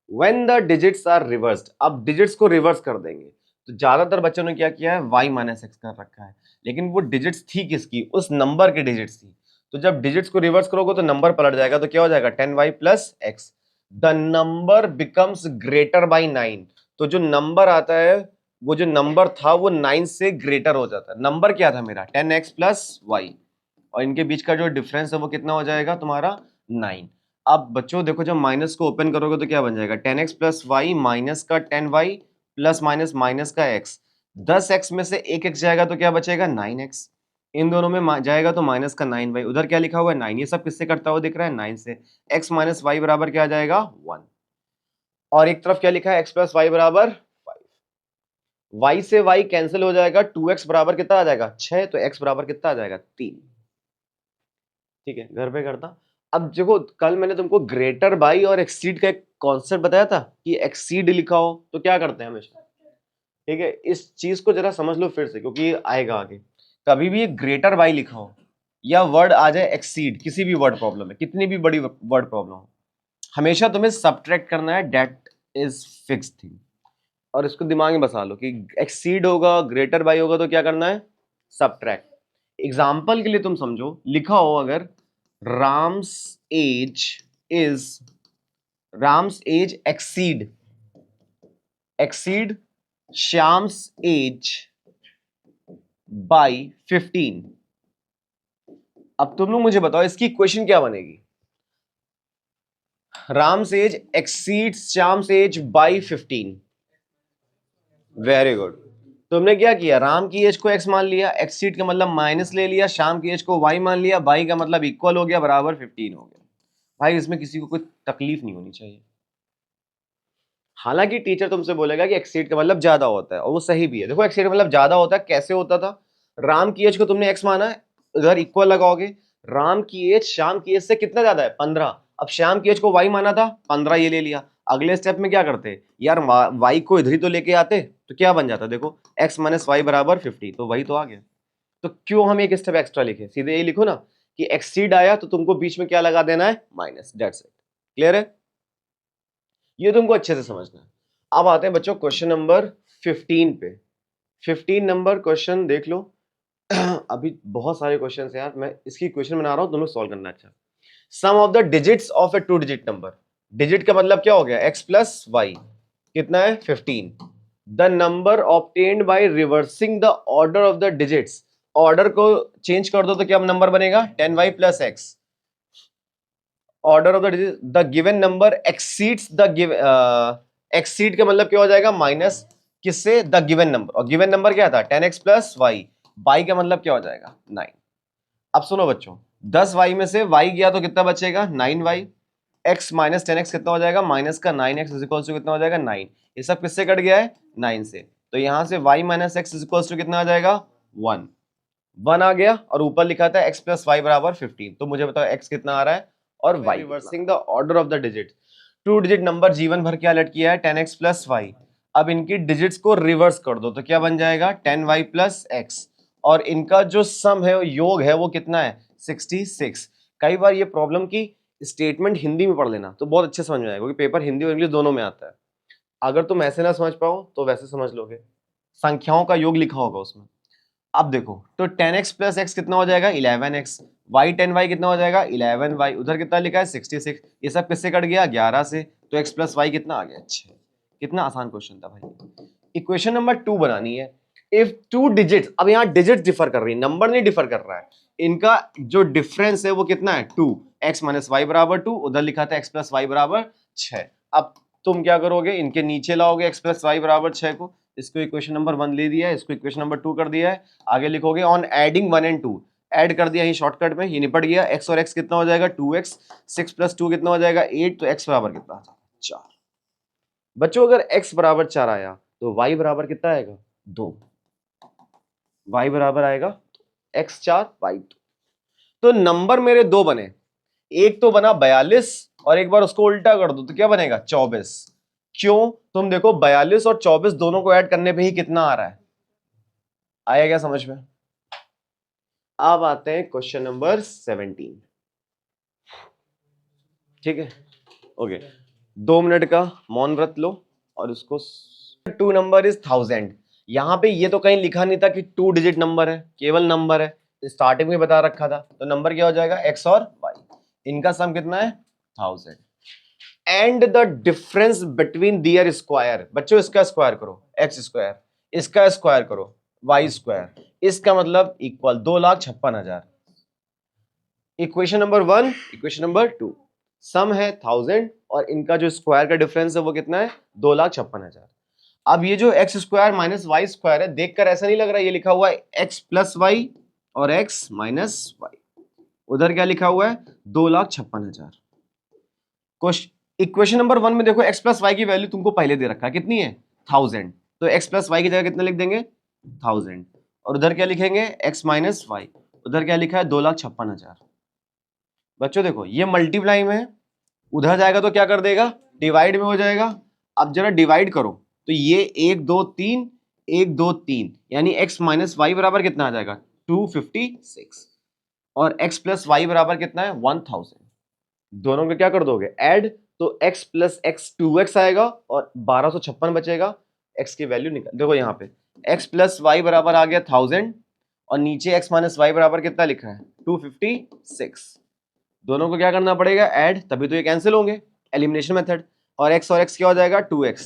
When the digits are reversed, अब डिजिट्स को रिवर्स कर देंगे, तो ज्यादातर बच्चों ने क्या किया है y माइनस एक्स कर रखा है, लेकिन वो डिजिट्स थी किसकी, उस नंबर की डिजिट्स थी। तो जब डिजिट्स को रिवर्स करोगे तो नंबर पलट जाएगा, तो क्या हो जाएगा 10y plus x, the number becomes greater by 9। तो जो नंबर आता है वो जो नंबर था वो 9 से ग्रेटर हो जाता है। नंबर क्या था मेरा 10x प्लस वाई और इनके बीच का जो डिफरेंस है वो कितना हो जाएगा तुम्हारा 9। अब बच्चों देखो जब माइनस को ओपन करोगे तो क्या बन जाएगा 10x प्लस वाई माइनस का 10y प्लस माइनस माइनस का x, 10x में से एक x जाएगा तो क्या बचेगा 9x, इन दोनों में जाएगा तो माइनस का 9y, उधर क्या लिखा हुआ है 9, ये सब किससे कटता हुआ दिख रहा है 9 से। x माइनस वाई बराबर क्या आ जाएगा 1 और एक तरफ क्या लिखा है x प्लस वाई बराबर 5। y से y कैंसिल हो जाएगा, 2x बराबर कितना आ जाएगा 6, तो x बराबर कितना आ जाएगा 3। ठीक है घर पे करता। अब देखो कल मैंने तुमको ग्रेटर बाई और एक्सीड का एक कॉन्सेप्ट बताया था कि एक्सीड लिखा हो तो क्या करते हैं हमेशा, ठीक है इस चीज को जरा समझ लो फिर से क्योंकि ये आएगा आगे। कभी भी ग्रेटर बाई लिखा हो या वर्ड आ जाए एक्सीड, किसी भी वर्ड प्रॉब्लम में, कितनी भी बड़ी वर्ड प्रॉब्लम हो, हमेशा तुम्हें सब्ट्रैक्ट करना है, डेट इज फिक्स थिंग। और इसको दिमाग में बसा लो कि एक्सीड होगा ग्रेटर बाई होगा तो क्या करना है सब्ट्रैक्ट। एग्जाम्पल के लिए तुम समझो, लिखा हो अगर Ram's age exceed Shyam's age by 15। अब तुम लोग मुझे बताओ इसकी इक्वेशन क्या बनेगी, Ram's age exceeds Shyam's age by 15। Very good, तुमने क्या किया राम की एज को x मान लिया, एक्सीड का मतलब माइनस ले लिया, शाम की एज को y मान लिया, y का मतलब इक्वल हो गया बराबर 15 हो गया। भाई इसमें किसी को कोई तकलीफ नहीं होनी चाहिए। हालांकि टीचर तुमसे बोलेगा कि एक्सीड का मतलब ज्यादा होता है और वो सही भी है। देखो एक्सीड का मतलब ज्यादा होता है, कैसे होता था, राम की एज को तुमने x माना है, उधर इक्वल लगाओगे, राम की एज शाम की एज से कितना ज्यादा है 15, अब शाम की एज को y माना था 15 ये ले लिया, अगले स्टेप में क्या करते यार, y को इधर ही तो लेके आते तो क्या बन जाता, देखो x माइनस वाई बराबर 50, तो वही तो आ गया। तो क्यों हम एक स्टेप एक्स्ट्रा लिखे, सीधे ये लिखो ना कि एक्सीड आया तो तुमको बीच में क्या लगा देना है, माइनस, दैट्स इट। क्लियर है, ये तुमको अच्छे से समझना है। अब आते हैं बच्चों क्वेश्चन नंबर 15 पे। 15 नंबर क्वेश्चन देख लो। अभी बहुत सारे क्वेश्चन हैं यार, मैं इसकी क्वेश्चन बना रहा हूं, तुम लोग सॉल्व करना। अच्छा, sum of the digits of a 2 digit number. Digit का मतलब क्या हो गया, x प्लस वाई, कितना है 15। The number obtained by reversing the order of the digits, order को चेंज कर दो तो क्या नंबर बनेगा, 10y plus x. Order of the digit, the given number exceeds the exceed का मतलब क्या हो जाएगा, माइनस किससे, द गिवन नंबर, और गिवन नंबर क्या था 10x प्लस वाई, वाई का मतलब क्या हो जाएगा 9। अब सुनो बच्चों, 10y में से y गया तो कितना बचेगा 9y, x माइनस 10x कितना हो जाएगा, माइनस का 9x इज इक्वल टू कितना हो जाएगा 9। ये सब किससे कट गया है, 9 से, तो यहां से y minus x is equal to कितना आ जाएगा 1, 1 आ गया, और ऊपर लिखा था x प्लस वाई बराबर 15। तो मुझे बताओ x कितना आ रहा है और y, reversing the order of the digit. 2 digit number जीवन भर क्या अलर्ट किया है 10x प्लस वाई, अब इनकी डिजिट्स को रिवर्स कर दो तो क्या बन जाएगा 10y प्लस एक्स, और इनका जो सम है, योग है, वो कितना है 66। कई बार ये प्रॉब्लम की स्टेटमेंट हिंदी में पढ़ लेना तो बहुत अच्छे समझ में आएगा, क्योंकि पेपर हिंदी और इंग्लिश दोनों में आता है। अगर तुम ऐसे ना समझ पाओ तो वैसे समझ लोगे, संख्याओं का योग लिखा होगा उसमें। अब देखो, तो 10x प्लस एक्स कितना हो जाएगा 11x, y 10y कितना हो जाएगा 11y, उधर कितना लिखा है 66, ये सब किससे कट गया 11 से, तो x प्लस वाई कितना आ गया 6। कितना आसान क्वेश्चन था भाई। इक्वेशन नंबर 2 बनानी है। इफ 2 डिजिट्स, अब यहाँ डिजिट डिफर कर रही है, नंबर नहीं डिफर कर रहा है, इनका जो डिफरेंस है वो कितना है 2, x माइनस वाई बराबर 2, उधर लिखा था x प्लस वाई बराबर 6। अब तुम क्या करोगे, इनके नीचे लाओगे x प्लस वाई बराबर 6 को, इसको इक्वेशन नंबर 1 ले दिया है, इसको इक्वेशन नंबर 2 कर दिया है। आगे लिखोगे ऑन एडिंग 1 एंड 2, ऐड कर दिया, ये शॉर्टकट में ये निपट गया। x और x कितना हो जाएगा 2x, 6 प्लस 2 कितना हो जाएगा 8, तो x बराबर कितना आ जाएगा 4। बच्चों अगर x बराबर 4 आया तो y बराबर कितना आएगा 2, y बराबर आएगा x 4 y 2। तो नंबर मेरे दो बने, एक तो बना 42 और एक बार उसको उल्टा कर दो तो क्या बनेगा 24। क्यों, तुम देखो 42 और 24 दोनों को ऐड करने पे ही कितना आ रहा है, आया क्या समझ में। अब आते हैं क्वेश्चन नंबर 17, ठीक है, ओके। 2 मिनट का मौन व्रत लो और इसको 2 नंबर इज 1000। यहां पे ये तो कहीं लिखा नहीं था कि 2 डिजिट नंबर है, केवल नंबर है, स्टार्टिंग में बता रखा था। तो नंबर क्या हो जाएगा x और y, इनका सम कितना है 1000, and the difference between their square. बच्चों इसका स्क्वायर करो x स्क्वायर, इसका स्क्वायर करो y स्क्वायर, इसका मतलब equal 2,56,000। Equation number 1, equation number 2, sum है 1000 और इनका जो स्क्वायर का डिफरेंस है वो कितना है 2,56,000। अब ये जो x square minus y square है, देखकर ऐसा नहीं लग रहा ये लिखा हुआ है एक्स प्लस वाई और एक्स माइनस वाई, उधर क्या लिखा हुआ है 2,56,000। क्वेश्चन इक्वेशन नंबर 1 में देखो x प्लस वाई की वैल्यू तुमको पहले दे रखा है, कितनी है 1000, तो x प्लस वाई की जगह कितना लिख देंगे 1000, और उधर क्या लिखेंगे x माइनस वाई, उधर क्या लिखा है 2,56,000। बच्चों देखो ये मल्टीप्लाई में है, उधर जाएगा तो क्या कर देगा डिवाइड में हो जाएगा। अब जरा डिवाइड करो तो ये 1 2 3 1 2 3, यानी x माइनस वाई बराबर कितना आ जाएगा 256, और x प्लस वाई बराबर कितना है 1000। दोनों को क्या कर दोगे ऐड, तो x प्लस एक्स 2x आएगा और 1256 बचेगा। x की वैल्यू निकाल, देखो यहाँ पे x प्लस वाई बराबर आ गया 1000 और नीचे x माइनस वाई बराबर कितना लिखा है 256। दोनों को क्या करना पड़ेगा ऐड, तभी तो ये कैंसिल होंगे, एलिमिनेशन मेथड। और x और x क्या हो जाएगा 2x,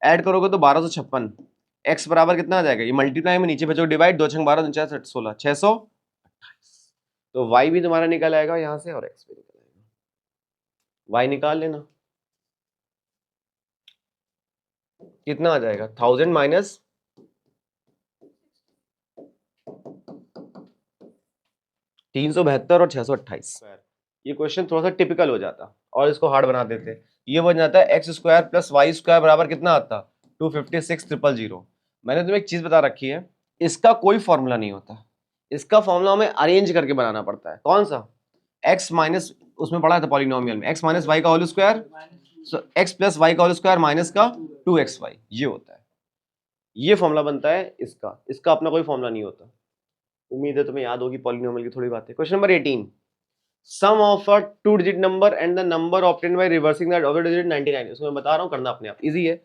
ऐड करोगे तो 1256, x बराबर कितना आ जाएगा, ये मल्टीप्लाई में नीचे बचोगे डिवाइड, 2 6 12 4 16 628, तो y भी तुम्हारा निकल आएगा यहां से और x भी निकल आएगा। y निकाल लेना, कितना आ जाएगा 1000 माइनस 372 और 628। ये क्वेश्चन थोड़ा सा टिपिकल हो जाता और इसको हार्ड बना देते, ये बन जाता है x square plus y square बराबर कितना आता 256,000। मैंने तुम्हें एक चीज बता रखी है, इसका कोई फॉर्मूला नहीं होता, इसका फॉर्मूला हमें अरेंज करके बनाना पड़ता है। कौन सा, एक्स माइनस, उसमें पढ़ा था पॉलिनोमियल में, एक्स माइनस वाई का whole square so x plus y का होल स्क्वायर माइनस का 2xy, ये होता है, ये फॉर्मूला बनता है इसका, इसका अपना कोई फॉर्मूला नहीं होता। उम्मीद है तुम्हें याद होगी पॉलिनोमियल की थोड़ी बातें। Question number 18, sum of a 2 digit number and the number obtained by reversing that of digit 99। इसमें बता रहा हूं, करना अपने आप, इजी है।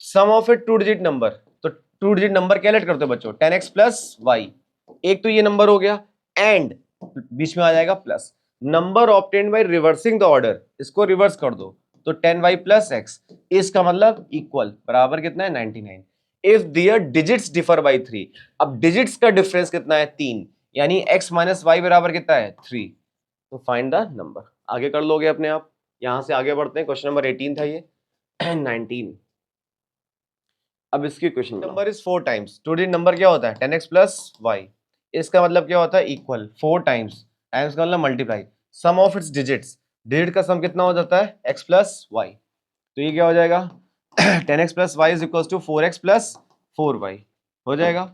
Sum of a 2 digit number, तो 2 डिजिट नंबर कैलकुलेट करते हो बच्चों, 10x प्लस वाई, एक तो ये नंबर हो गया, एंड बीच में आ जाएगा plus number obtained by reversing the order, इसको रिवर्स कर दो तो 10y प्लस x, इसका मतलब इक्वल बराबर कितना है 99। If their digits differ by 3, अब डिजिट्स का डिफरेंस कितना है 3, यानी x माइनस वाई बराबर कितना है 3, तो फाइंड द नंबर। आगे कर लोगे अपने आप, यहां से आगे बढ़ते हैं। क्वेश्चन नंबर 18 था ये 19। अब इसकी question number is 4 times, 2 digit number क्या होता है 10x प्लस वाई, इसका मतलब क्या होता है इक्वल 4 टाइम्स, टाइम्स का मतलब multiply, sum of its digits, digit का सम कितना हो जाता है x प्लस वाई, तो ये क्या हो जाएगा 10x plus y is equal to 4x plus 4y हो जाएगा।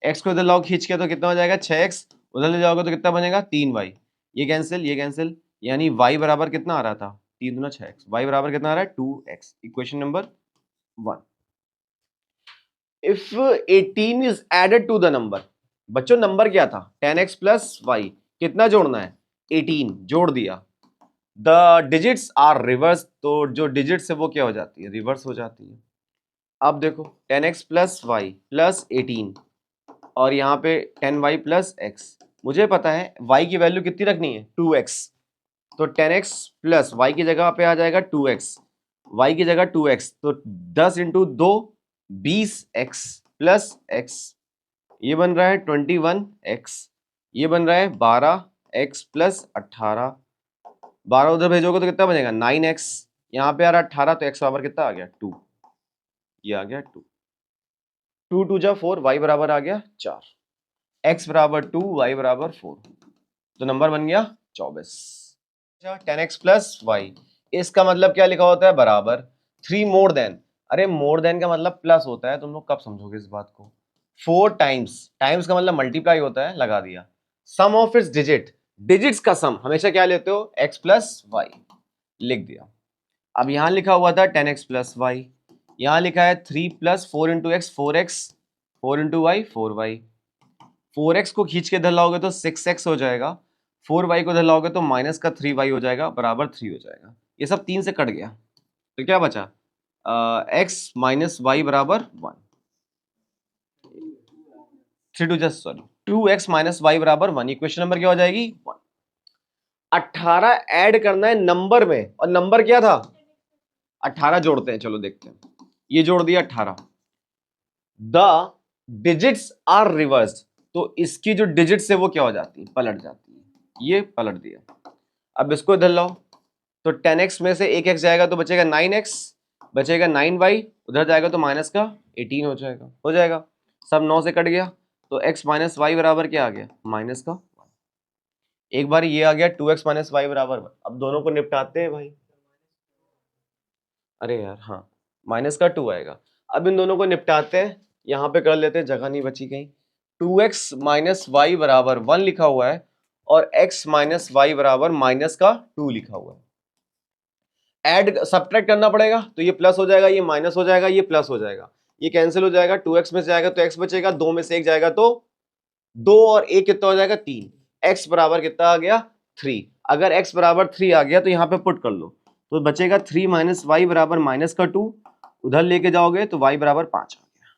x को इधर लाओ खींच के तो कितना हो जाएगा 6x, उधर ले जाओगे तो कितना बनेगा 3y, ये कैंसिल, यानी y बराबर कितना आ रहा था 3 दूना 6x, y बराबर कितना आ रहा है 2x। Equation number 1, if 18 is added to the number, बच्चों नंबर क्या था 10x प्लस वाई, कितना जोड़ना है 18, जोड़ दिया, द डिजिट्स आर रिवर्स, तो जो डिजिट्स है वो क्या हो जाती है रिवर्स हो जाती है। अब देखो 10x प्लस वाई प्लस 18 और यहाँ पे 10y प्लस x, मुझे पता है y की वैल्यू कितनी रखनी है 2x, तो 10x प्लस वाई की जगह पे आ जाएगा 2x, y की जगह 2x, तो 10 इंटू 2 20x प्लस x, ये बन रहा है 21x, ये बन रहा है 12x प्लस 18, 12 उधर भेजोगे तो कितना बनेगा 9x, यहाँ पे आ रहा 18, तो x बराबर कितना आ गया 2, ये आ गया 2, 2 2 जा 4, y बराबर आ गया 4, x बराबर 2 y बराबर 4, तो नंबर बन गया 24। 10x प्लस वाई, इसका मतलब क्या लिखा होता है बराबर 3 मोर देन, अरे मोर देन का मतलब प्लस होता है, तुम लोग कब समझोगे इस बात को, 4 टाइम्स, टाइम्स का मतलब मल्टीप्लाई होता है, लगा दिया, सम ऑफ इट्स डिजिट, डिजिट्स का सम हमेशा क्या लेते हो x प्लस वाई, लिख दिया। अब यहां लिखा हुआ था 10x प्लस वाई, यहां लिखा है 3 plus 4 into x 4x, 4 into y 4y, 4x को खींच के इधर लाओगे तो 6x हो जाएगा, 4y को इधर लाओगे तो माइनस का 3y हो जाएगा, बराबर 3 हो जाएगा, ये सब 3 से कट गया, तो क्या बचा x माइनस वाई बराबर 1, 3 to just sorry 2x minus y बराबर 1, इक्वेशन नंबर क्या हो जाएगी 1। 18 ऐड करना है नंबर में, और नंबर क्या था 18 जोड़ते हैं, चलो देखते हैं, ये जोड़ दिया 18, द डिजिट्स आर रिवर्स्ड, तो इसकी जो डिजिट्स है वो क्या हो जाती है पलट जाती है, ये पलट दिया। अब इसको इधर लाओ तो 10x में से एक x जाएगा तो बचेगा 9x, बचेगा 9y, उधर जाएगा तो माइनस का 18 हो जाएगा, सब 9 से कट गया, तो x माइनस वाई बराबर क्या आ गया माइनस का 1। एक बार ये आ गया 2x माइनस वाई बराबर 1, अब दोनों को निपटाते हैं भाई, अरे यार हाँ माइनस का 2 आएगा, अब इन दोनों को निपटाते हैं, यहां पे कर लेते हैं, जगह नहीं बची कहीं, 2x माइनस वाई बराबर 1 लिखा हुआ है और x माइनस वाई बराबर माइनस का 2 लिखा हुआ है, ऐड सब्ट्रैक्ट करना पड़ेगा, तो ये प्लस हो जाएगा, ये माइनस हो जाएगा, ये प्लस हो जाएगा, ये कैंसिल हो जाएगा, 2x में से जाएगा तो x बचेगा, 2 में से 1 जाएगा तो 2 और 1 कितना हो जाएगा 3, x बराबर कितना आ गया 3, अगर x बराबर 3 आ गया तो यहाँ पे पुट कर लो, तो बचेगा 3 माइनस वाई बराबर माइनस का 2, उधर लेके जाओगे तो y बराबर 5 आ गया,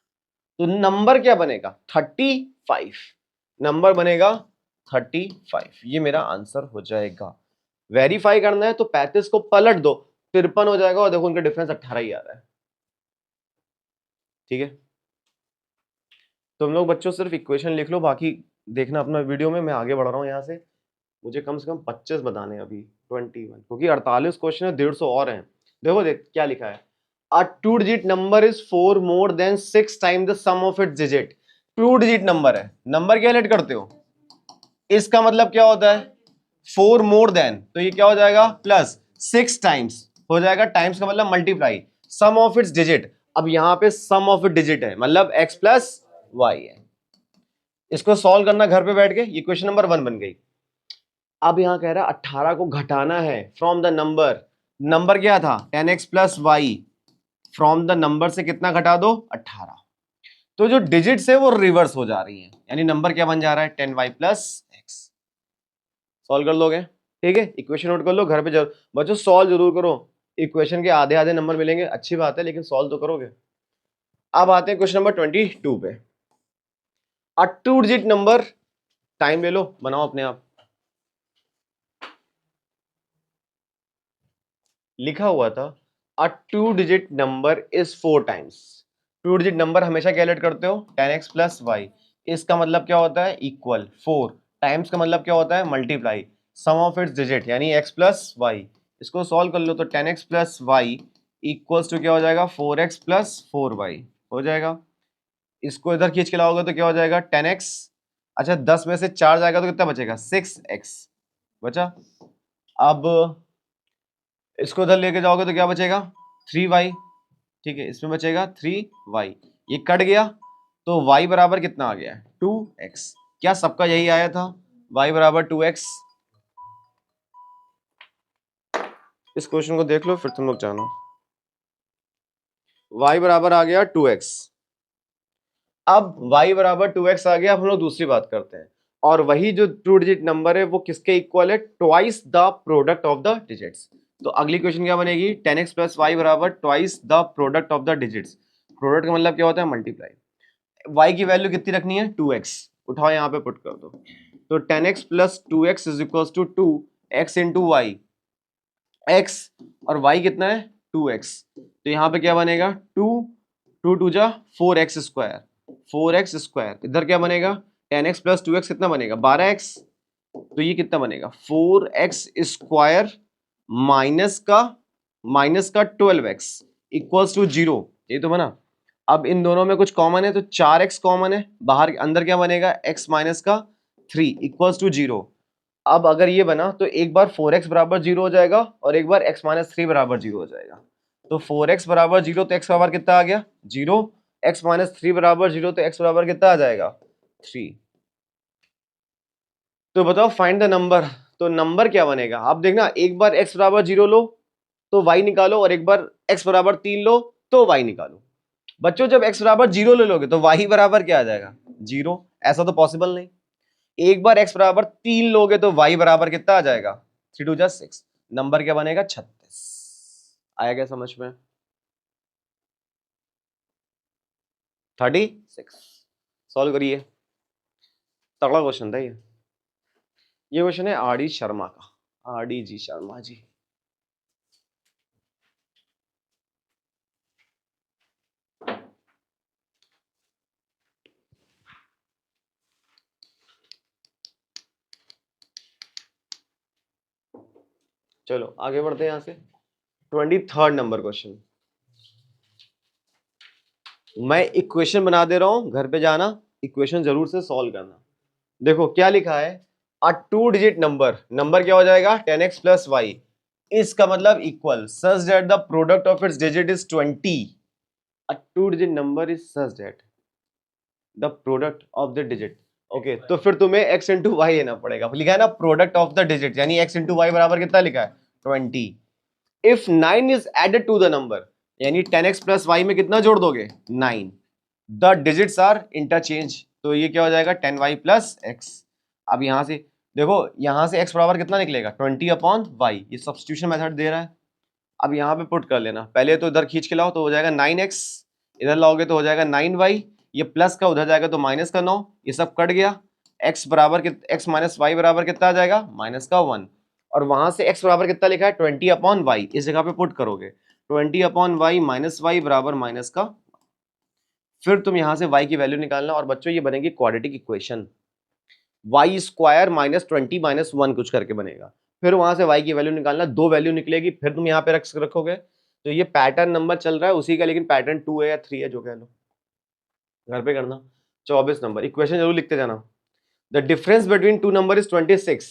तो नंबर क्या बनेगा 35, नंबर बनेगा 35, ये मेरा आंसर हो जाएगा। वेरीफाई करना है तो 35 को पलट दो 53 हो जाएगा, और देखो उनका डिफरेंस 18 ही आ रहा है, ठीक है। तुम लोग बच्चों सिर्फ इक्वेशन लिख लो, बाकी देखना अपना वीडियो में, मैं आगे बढ़ रहा हूँ यहाँ से, मुझे कम से कम 25 बताने हैं अभी 21, क्योंकि 48 क्वेश्चन है, 150 और हैं। देखो क्या लिखा है, a 2 digit number is 4 more than 6 time the sum of its digit, 2 digit number है, नंबर क्या लेट करते हो, इसका मतलब क्या होता है 4 मोर देन, तो ये क्या हो जाएगा प्लस 6 टाइम्स हो जाएगा, टाइम्स का मतलब multiply, sum of its digit, अब यहां पे सम ऑफ इट डिजिट है मतलब x प्लस वाई है, इसको सॉल्व करना घर पे बैठ के, ये क्वेश्चन नंबर 1 बन गई। अब यहां कह रहा है 18 को घटाना है फ्रॉम द नंबर, नंबर क्या था 10x plus y, from the number से कितना घटा दो 18। तो जो डिजिट्स है वो रिवर्स हो जा रही है, यानी नंबर क्या बन जा रहा है 10y प्लस एक्स। सॉल्व कर लोगे? ठीक है, इक्वेशन नोट कर लो घर पे जरूर बच्चों, सॉल्व जरूर करो। इक्वेशन के आधे आधे नंबर मिलेंगे अच्छी बात है, लेकिन सॉल्व तो करोगे। अब आते हैं क्वेश्चन नंबर 22 पे। अ 2 डिजिट नंबर, टाइम ले लो बनाओ अपने आप। लिखा हुआ था अ 2 digit number is 4 times. 2 digit number हमेशा कैलकुलेट करते हो 10x प्लस वाई, इसका मतलब क्या होता है इक्वल 4 टाइम्स का मतलब क्या होता है multiply sum of its digit यानी x प्लस वाई। इसको सॉल्व कर लो तो 10x plus Y equals to क्या हो जाएगा 4x प्लस 4y हो जाएगा। इसको इधर खींच के लाओगे तो क्या हो जाएगा 10x, अच्छा 10 में से 4 जाएगा तो कितना बचेगा 6x बचा। अब इसको इधर लेके जाओगे तो क्या बचेगा 3y, ठीक है इसमें बचेगा 3y, ये कट गया तो y बराबर कितना आ गया 2x। क्या सबका यही आया था y बराबर 2x? इस क्वेश्चन को देख लो फिर तुम लोग जानो। y बराबर आ गया 2x। अब y बराबर 2x आ गया, अब हम लोग दूसरी बात करते हैं। और वही जो 2 डिजिट नंबर है वो किसके इक्वल है twice the product of the digits. तो अगली क्वेश्चन क्या बनेगी 10x प्लस वाई बराबर twice the product of the digits. Product का मतलब क्या होता है मल्टीप्लाई। y की वैल्यू कितनी रखनी है 2x, उठाओ यहाँ पे पुट कर दो। तो 10x plus 2x is equal to 2x into y, x और y कितना है 2x, तो यहाँ पे क्या बनेगा 2 टू जा 4x स्क्वायर, 4x स्क्वायर इधर क्या बनेगा 10x प्लस 2x कितना बनेगा 12x, तो ये कितना बनेगा 4x स्क्वायर माइनस का 12x इक्वल्स टू 0, ये तो बना। अब इन दोनों में कुछ कॉमन है तो 4x कॉमन है, बाहर अंदर क्या बनेगा x माइनस का 3 इक्वल्स टू 0। अब अगर ये बना तो एक बार 4x बराबर 0 हो जाएगा और एक बार x माइनस 3 बराबर 0 हो जाएगा। तो 4x बराबर 0 तो x बराबर कितना आ गया 0, x माइनस 3 बराबर 0 तो x बराबर कितना आ जाएगा 3। तो बताओ फाइंड द नंबर, तो नंबर क्या बनेगा आप देखना, एक बार x बराबर 0 लो तो y निकालो और एक बार x बराबर 3 लो तो y निकालो। बच्चों जब x बराबर 0 ले लोगे तो y बराबर क्या आ जाएगा 0, ऐसा तो पॉसिबल नहीं। एक बार x बराबर 3 लोगे तो y बराबर कितना आ जाएगा 3 टू जा 6, नंबर क्या बनेगा 36। आया क्या समझ में 36। सॉल्व करिए, तगड़ा क्वेश्चन था ये क्वेश्चन है आर डी शर्मा का, R D G Sharma ji. चलो आगे बढ़ते हैं यहां से 23rd नंबर क्वेश्चन। मैं इक्वेशन बना दे रहा हूं, घर पे जाना इक्वेशन जरूर से सॉल्व करना। देखो क्या लिखा है अ 2 डिजिट नंबर, नंबर क्या हो जाएगा 10x प्लस वाई, इसका मतलब equal such that the product of its digit is 20। A 2 digit number is such that the product of the digit, okay तो फिर तुम्हें x इंटू वाई लेना पड़ेगा। लिखा है ना प्रोडक्ट ऑफ द डिजिट यानी x इंटू वाई बराबर कितना लिखा है 20। If 9 is added to the number यानी 10x प्लस वाई में कितना जोड़ दोगे 9, द डिजिट्स आर इंटरचेंज, तो ये क्या हो जाएगा 10y प्लस एक्स। अब यहां से देखो यहां से x बराबर कितना निकलेगा 20 अपॉन वाई, ये सब्स्टिट्यूशन मेथड दे रहा है। अब यहाँ पे पुट कर लेना, पहले तो इधर खींच के लाओ तो हो जाएगा 9x, इधर लाओगे तो हो जाएगा 9y, ये प्लस का उधर जाएगा तो माइनस का 9, ये सब कट गया। x बराबर x माइनस वाई बराबर कितना आ जाएगा माइनस का 1, और वहां से x बराबर कितना लिखा है 20 अपॉन वाई, इस जगह पे पुट करोगे 20 अपॉन वाई माइनस वाई बराबर माइनस का, फिर तुम यहां से y की वैल्यू निकालना और बच्चों ये बनेगी quadratic equation, y square minus 20 minus 1 कुछ करके बनेगा। फिर वहां से y की वैल्यू निकालना, दो वैल्यू निकलेगी फिर तुम यहाँ पे रखोगे। तो ये पैटर्न नंबर चल रहा है उसी का, लेकिन पैटर्न 2 है या 3 है जो कह लो, घर पे करना। 24 नंबर इक्वेशन जरूर लिखते जाना। The difference between two number is 26,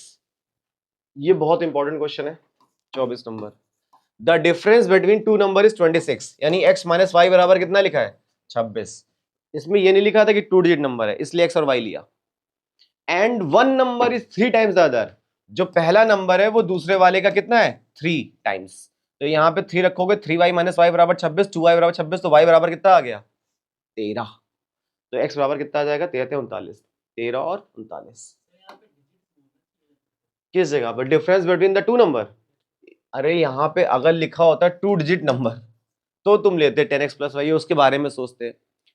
ये बहुत इंपॉर्टेंट क्वेश्चन है। 24 number the difference between two number is 26 यानी x माइनस वाई बराबर कितना लिखा है 26। इसमें ये नहीं लिखा था कि 2 डिजिट नंबर है इसलिए x और y लिया। And one number is 3 times the other, जो पहला नंबर है वो दूसरे वाले का कितना है 3 टाइम्स, तो यहाँ पे 3 रखोगे, 3y माइनस वाई बराबर 26, 2y बराबर 26, तो y बराबर कितना आ गया 13। तो x बराबर कितना आ जाएगा 13 × 39, 13 और 39। किस जगह पर difference between the two number? अरे यहाँ पे अगर लिखा होता 2 डिजिट नंबर तो तुम लेते 10x प्लस वाई, उसके बारे में सोचते।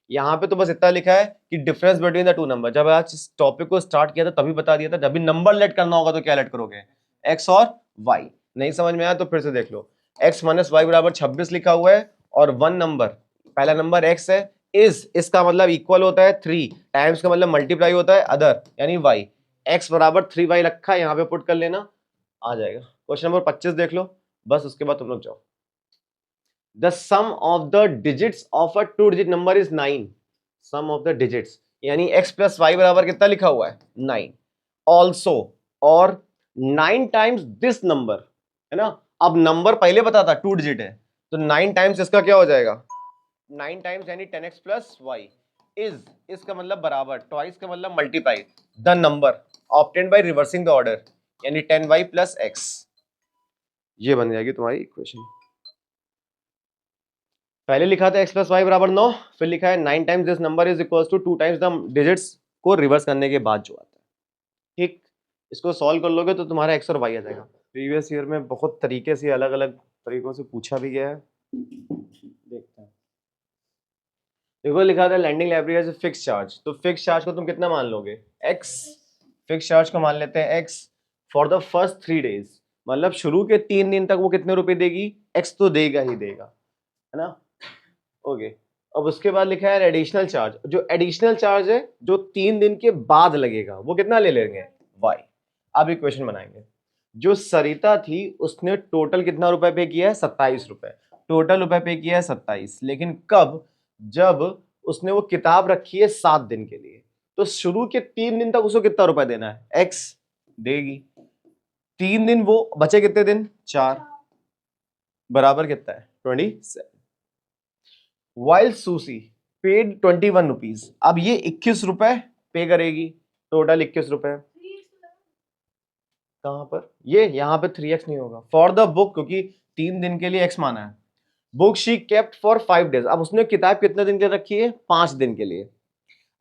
यहाँ पे तो बस इतना लिखा है कि difference between the two number. जब आज इस टॉपिक को स्टार्ट किया था तभी बता दिया था, जब भी नंबर लेट करना होगा तो क्या लेट करोगे, x और y। नहीं समझ में आया तो फिर से देख लो, x माइनस वाई बराबर 26 लिखा हुआ है और 1 नंबर, पहला नंबर x है, इसका मतलब इक्वल होता है 3, टाइम्स का मतलब मल्टीप्लाई होता है अदर यानी y, x बराबर 3y रखा है, यहाँ पे पुट कर लेना आ जाएगा। क्वेश्चन नंबर 25 देख लो, बस उसके बाद तुम लोग जाओ। The sum of the digits of a 2 digit number is 9. Sum of the digits यानी x plus y बराबर कितना लिखा हुआ है 9। Also और 9 times this number है ना। अब नंबर पहले पता था 2 डिजिट है, तो 9 टाइम्स इसका क्या हो जाएगा 9 टाइम्स यानी 10x प्लस वाई इज, इसका मतलब बराबर, ट्वाइस का मतलब multiply the number obtained by reversing the order यानी 10y प्लस x। ये बन जाएगी तुम्हारी इक्वेशन। पहले लिखा था x प्लस वाई बराबर 9, फिर लिखा है 9 times this number is equals to 2 times the digits को रिवर्स करने के बाद जो आता है। ठीक, इसको सॉल्व कर लोगे तो तुम्हारा x और y आ जाएगा। प्रीवियस ईयर में बहुत तरीके से अलग अलग तरीकों से पूछा भी गया है, देखते हैं। देखो लिखा था lending library as fix charge, तो फिक्स चार्ज को तुम कितना मान लोगे x, फिक्स चार्ज को मान लेते हैं x for the first 3 days, मतलब शुरू के 3 दिन तक वो कितने रुपए देगी, x तो देगा ही देगा, है ना। ओके, अब उसके बाद लिखा है एडिशनल चार्ज, जो एडिशनल चार्ज है जो 3 दिन के बाद लगेगा वो कितना ले लेंगे y। अब इक्वेशन बनाएंगे। जो सरिता थी उसने टोटल कितना रुपए पे किया है 27 रुपए, टोटल रुपए पे किया है 27, लेकिन कब, जब उसने वो किताब रखी है 7 दिन के लिए, तो शुरू के 3 दिन तक उसको कितना रुपए देना है x देगी। 3 दिन वो बचे कितने दिन 4, बराबर कितना है 27। वाइल सूसी पेड 21 रुपीज, अब ये 21 रुपए पे करेगी, टोटल 21 रुपए। कहां पर, ये यहां पे 3x नहीं होगा फॉर द बुक, क्योंकि 3 दिन के लिए x माना है। Book she kept for 5 days, अब उसने किताब कितने दिन के लिए रखी है 5 दिन के लिए।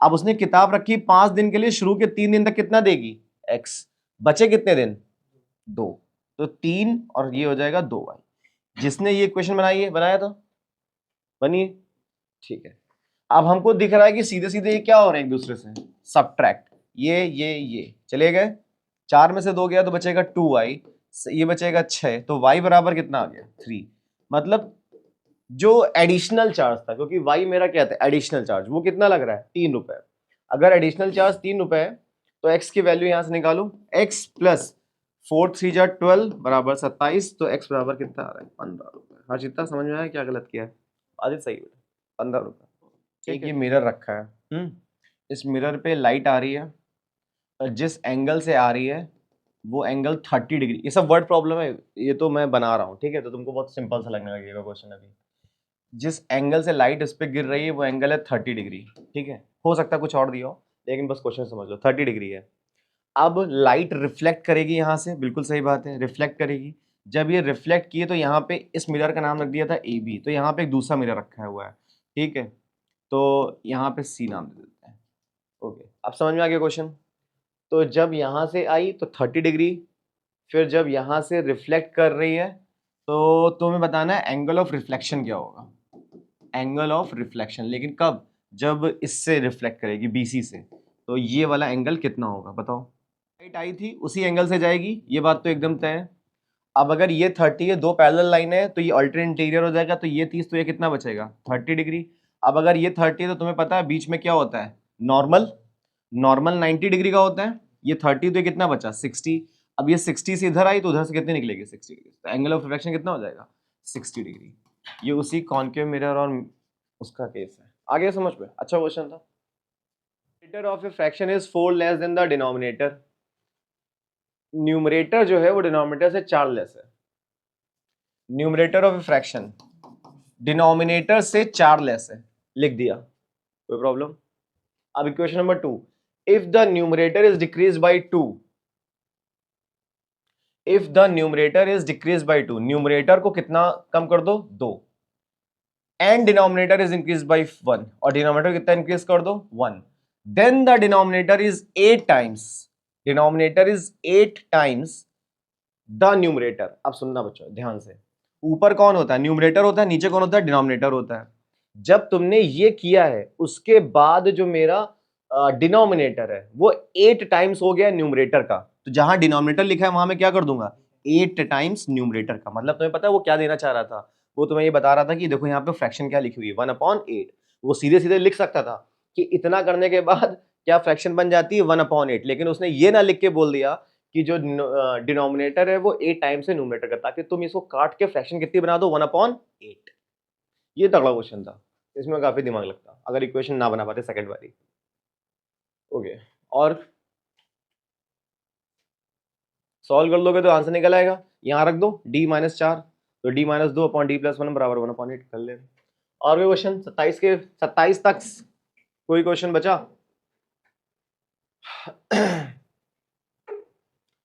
अब उसने किताब रखी 5 दिन के लिए, शुरू के 3 दिन तक कितना देगी x, बचे कितने दिन 2, तो 3 और ये हो जाएगा 2y। जिसने ये इक्वेशन बनाई है, बनाया था बनिए, ठीक है। अब हमको दिख रहा है कि सीधे सीधे ये क्या हो रहे हैं एक दूसरे से सबट्रैक्ट, ये चले गए, 4 में से 2 गया तो बचेगा 2y, ये बचेगा 6, तो y बराबर कितना आ गया 3। मतलब जो एडिशनल चार्ज था, क्योंकि y मेरा क्या था एडिशनल चार्ज, वो कितना लग रहा है 3 रुपए। अगर एडिशनल चार्ज 3 रुपए है तो x की वैल्यू यहां से निकालो, x प्लस 4 3 जा 12 बराबर 27, तो x बराबर कितना आ रहा है 15 रुपए। हाँ जितना समझ में आया क्या गलत किया है, आदित्य सही बेटा 15 रुपए। एक ये मिरर रखा है, इस मिरर पे लाइट आ रही है, जिस एंगल से आ रही है वो एंगल 30 डिग्री, ये सब वर्ड प्रॉब्लम है, ये तो मैं बना रहा हूँ, ठीक है, तो तुमको बहुत सिंपल सा लगने लगेगा क्वेश्चन अभी। जिस एंगल से लाइट इस पे गिर रही है वो एंगल है 30 डिग्री, ठीक है, हो सकता है कुछ और दिया हो लेकिन बस क्वेश्चन समझ लो 30 डिग्री है। अब लाइट रिफ्लेक्ट करेगी यहाँ से, बिल्कुल सही बात है, रिफ्लेक्ट करेगी। जब ये रिफ्लेक्ट किए तो यहाँ पे इस मिरर का नाम रख दिया था AB, तो यहाँ पे एक दूसरा मिरर रखा हुआ है, ठीक है, तो यहाँ पे C नाम दे देते हैं। ओके, अब समझ में आ गया क्वेश्चन। तो जब यहाँ से आई तो 30 डिग्री, फिर जब यहाँ से रिफ्लेक्ट कर रही है तो तुम्हें बताना है एंगल ऑफ रिफ्लेक्शन क्या होगा, एंगल ऑफ रिफ्लेक्शन, लेकिन कब, जब इससे रिफ्लेक्ट करेगी BC से, तो ये वाला एंगल कितना होगा बताओ। लाइट आई थी उसी एंगल से जाएगी, ये बात तो एकदम तय है। अब अगर ये 30 है, 2 पैरेलल लाइन है तो ये अल्टरनेट इंटीरियर हो जाएगा, तो ये 30, तो ये कितना बचेगा 30 डिग्री। अब अगर ये 30 है तो तुम्हें पता है बीच में क्या होता है नॉर्मल, नॉर्मल 90 डिग्री का होता है, ये 30 तो ये कितना बचा 60। अब ये 60 से इधर आई तो उधर से कितनी निकलेगी 60 डिग्री, तो एंगल ऑफ रिफ्लेक्शन कितना हो जाएगा 60 डिग्री। ये उसी कॉन्केव मिरर और उसका केस है, आगे समझ में, अच्छा क्वेश्चन था। Numerator of a fraction is 4 less than the denominator, numerator जो है वो डिनोमिनेटर से 4 लेस है। Numerator of a fraction denominator से 4 लेस है, लिख दिया, कोई प्रॉब्लम। अब equation number 2, if the numerator is decrease by 2, if the numerator is decrease by 2, numerator को कितना कम कर दो, 2, and denominator is increase by 1, और डिनोमिनेटर कितना इंक्रीज कर दो, 1, then the denominator is 8 times, denominator is 8 times the numerator. अब सुनना बच्चों ध्यान से, ऊपर कौन होता है, न्यूमरेटर होता है, नीचे कौन होता है, डिनोमिनेटर होता है। जब तुमने ये किया है उसके बाद जो मेरा डिनोमिनेटर है वो 8 टाइम्स हो गया न्यूमरेटर का, तो जहां डिनोमिनेटर लिखा है वहां मैं क्या कर दूंगा, 8 टाइम्स न्यूमरेटर का। मतलब तुम्हें पता है वो क्या देना चाह रहा था, वो तुम्हें ये बता रहा था कि देखो यहाँ पे फ्रैक्शन क्या लिखी हुई है, 1/8। वो सीधे सीधे लिख सकता था कि इतना करने के बाद क्या फ्रैक्शन बन जाती है, 1/8, लेकिन उसने ये ना लिख के बोल दिया कि जो डिनोमिनेटर है वो 8 टाइम्स है न्यूमरेटर का, ताकि तुम इसको काट के फ्रैक्शन कितनी बना दो, 1/8। ये तगड़ा क्वेश्चन था, इसमें काफी दिमाग लगता अगर इक्वेशन ना बना पाते सेकंड वाली। ओके, और सॉल्व कर लोगे तो आंसर निकल आएगा। यहां रख दो d-4, तो d-2/d+1 बराबर 1/8 कर ले। और कोई क्वेश्चन 27 तक कोई क्वेश्चन बचा?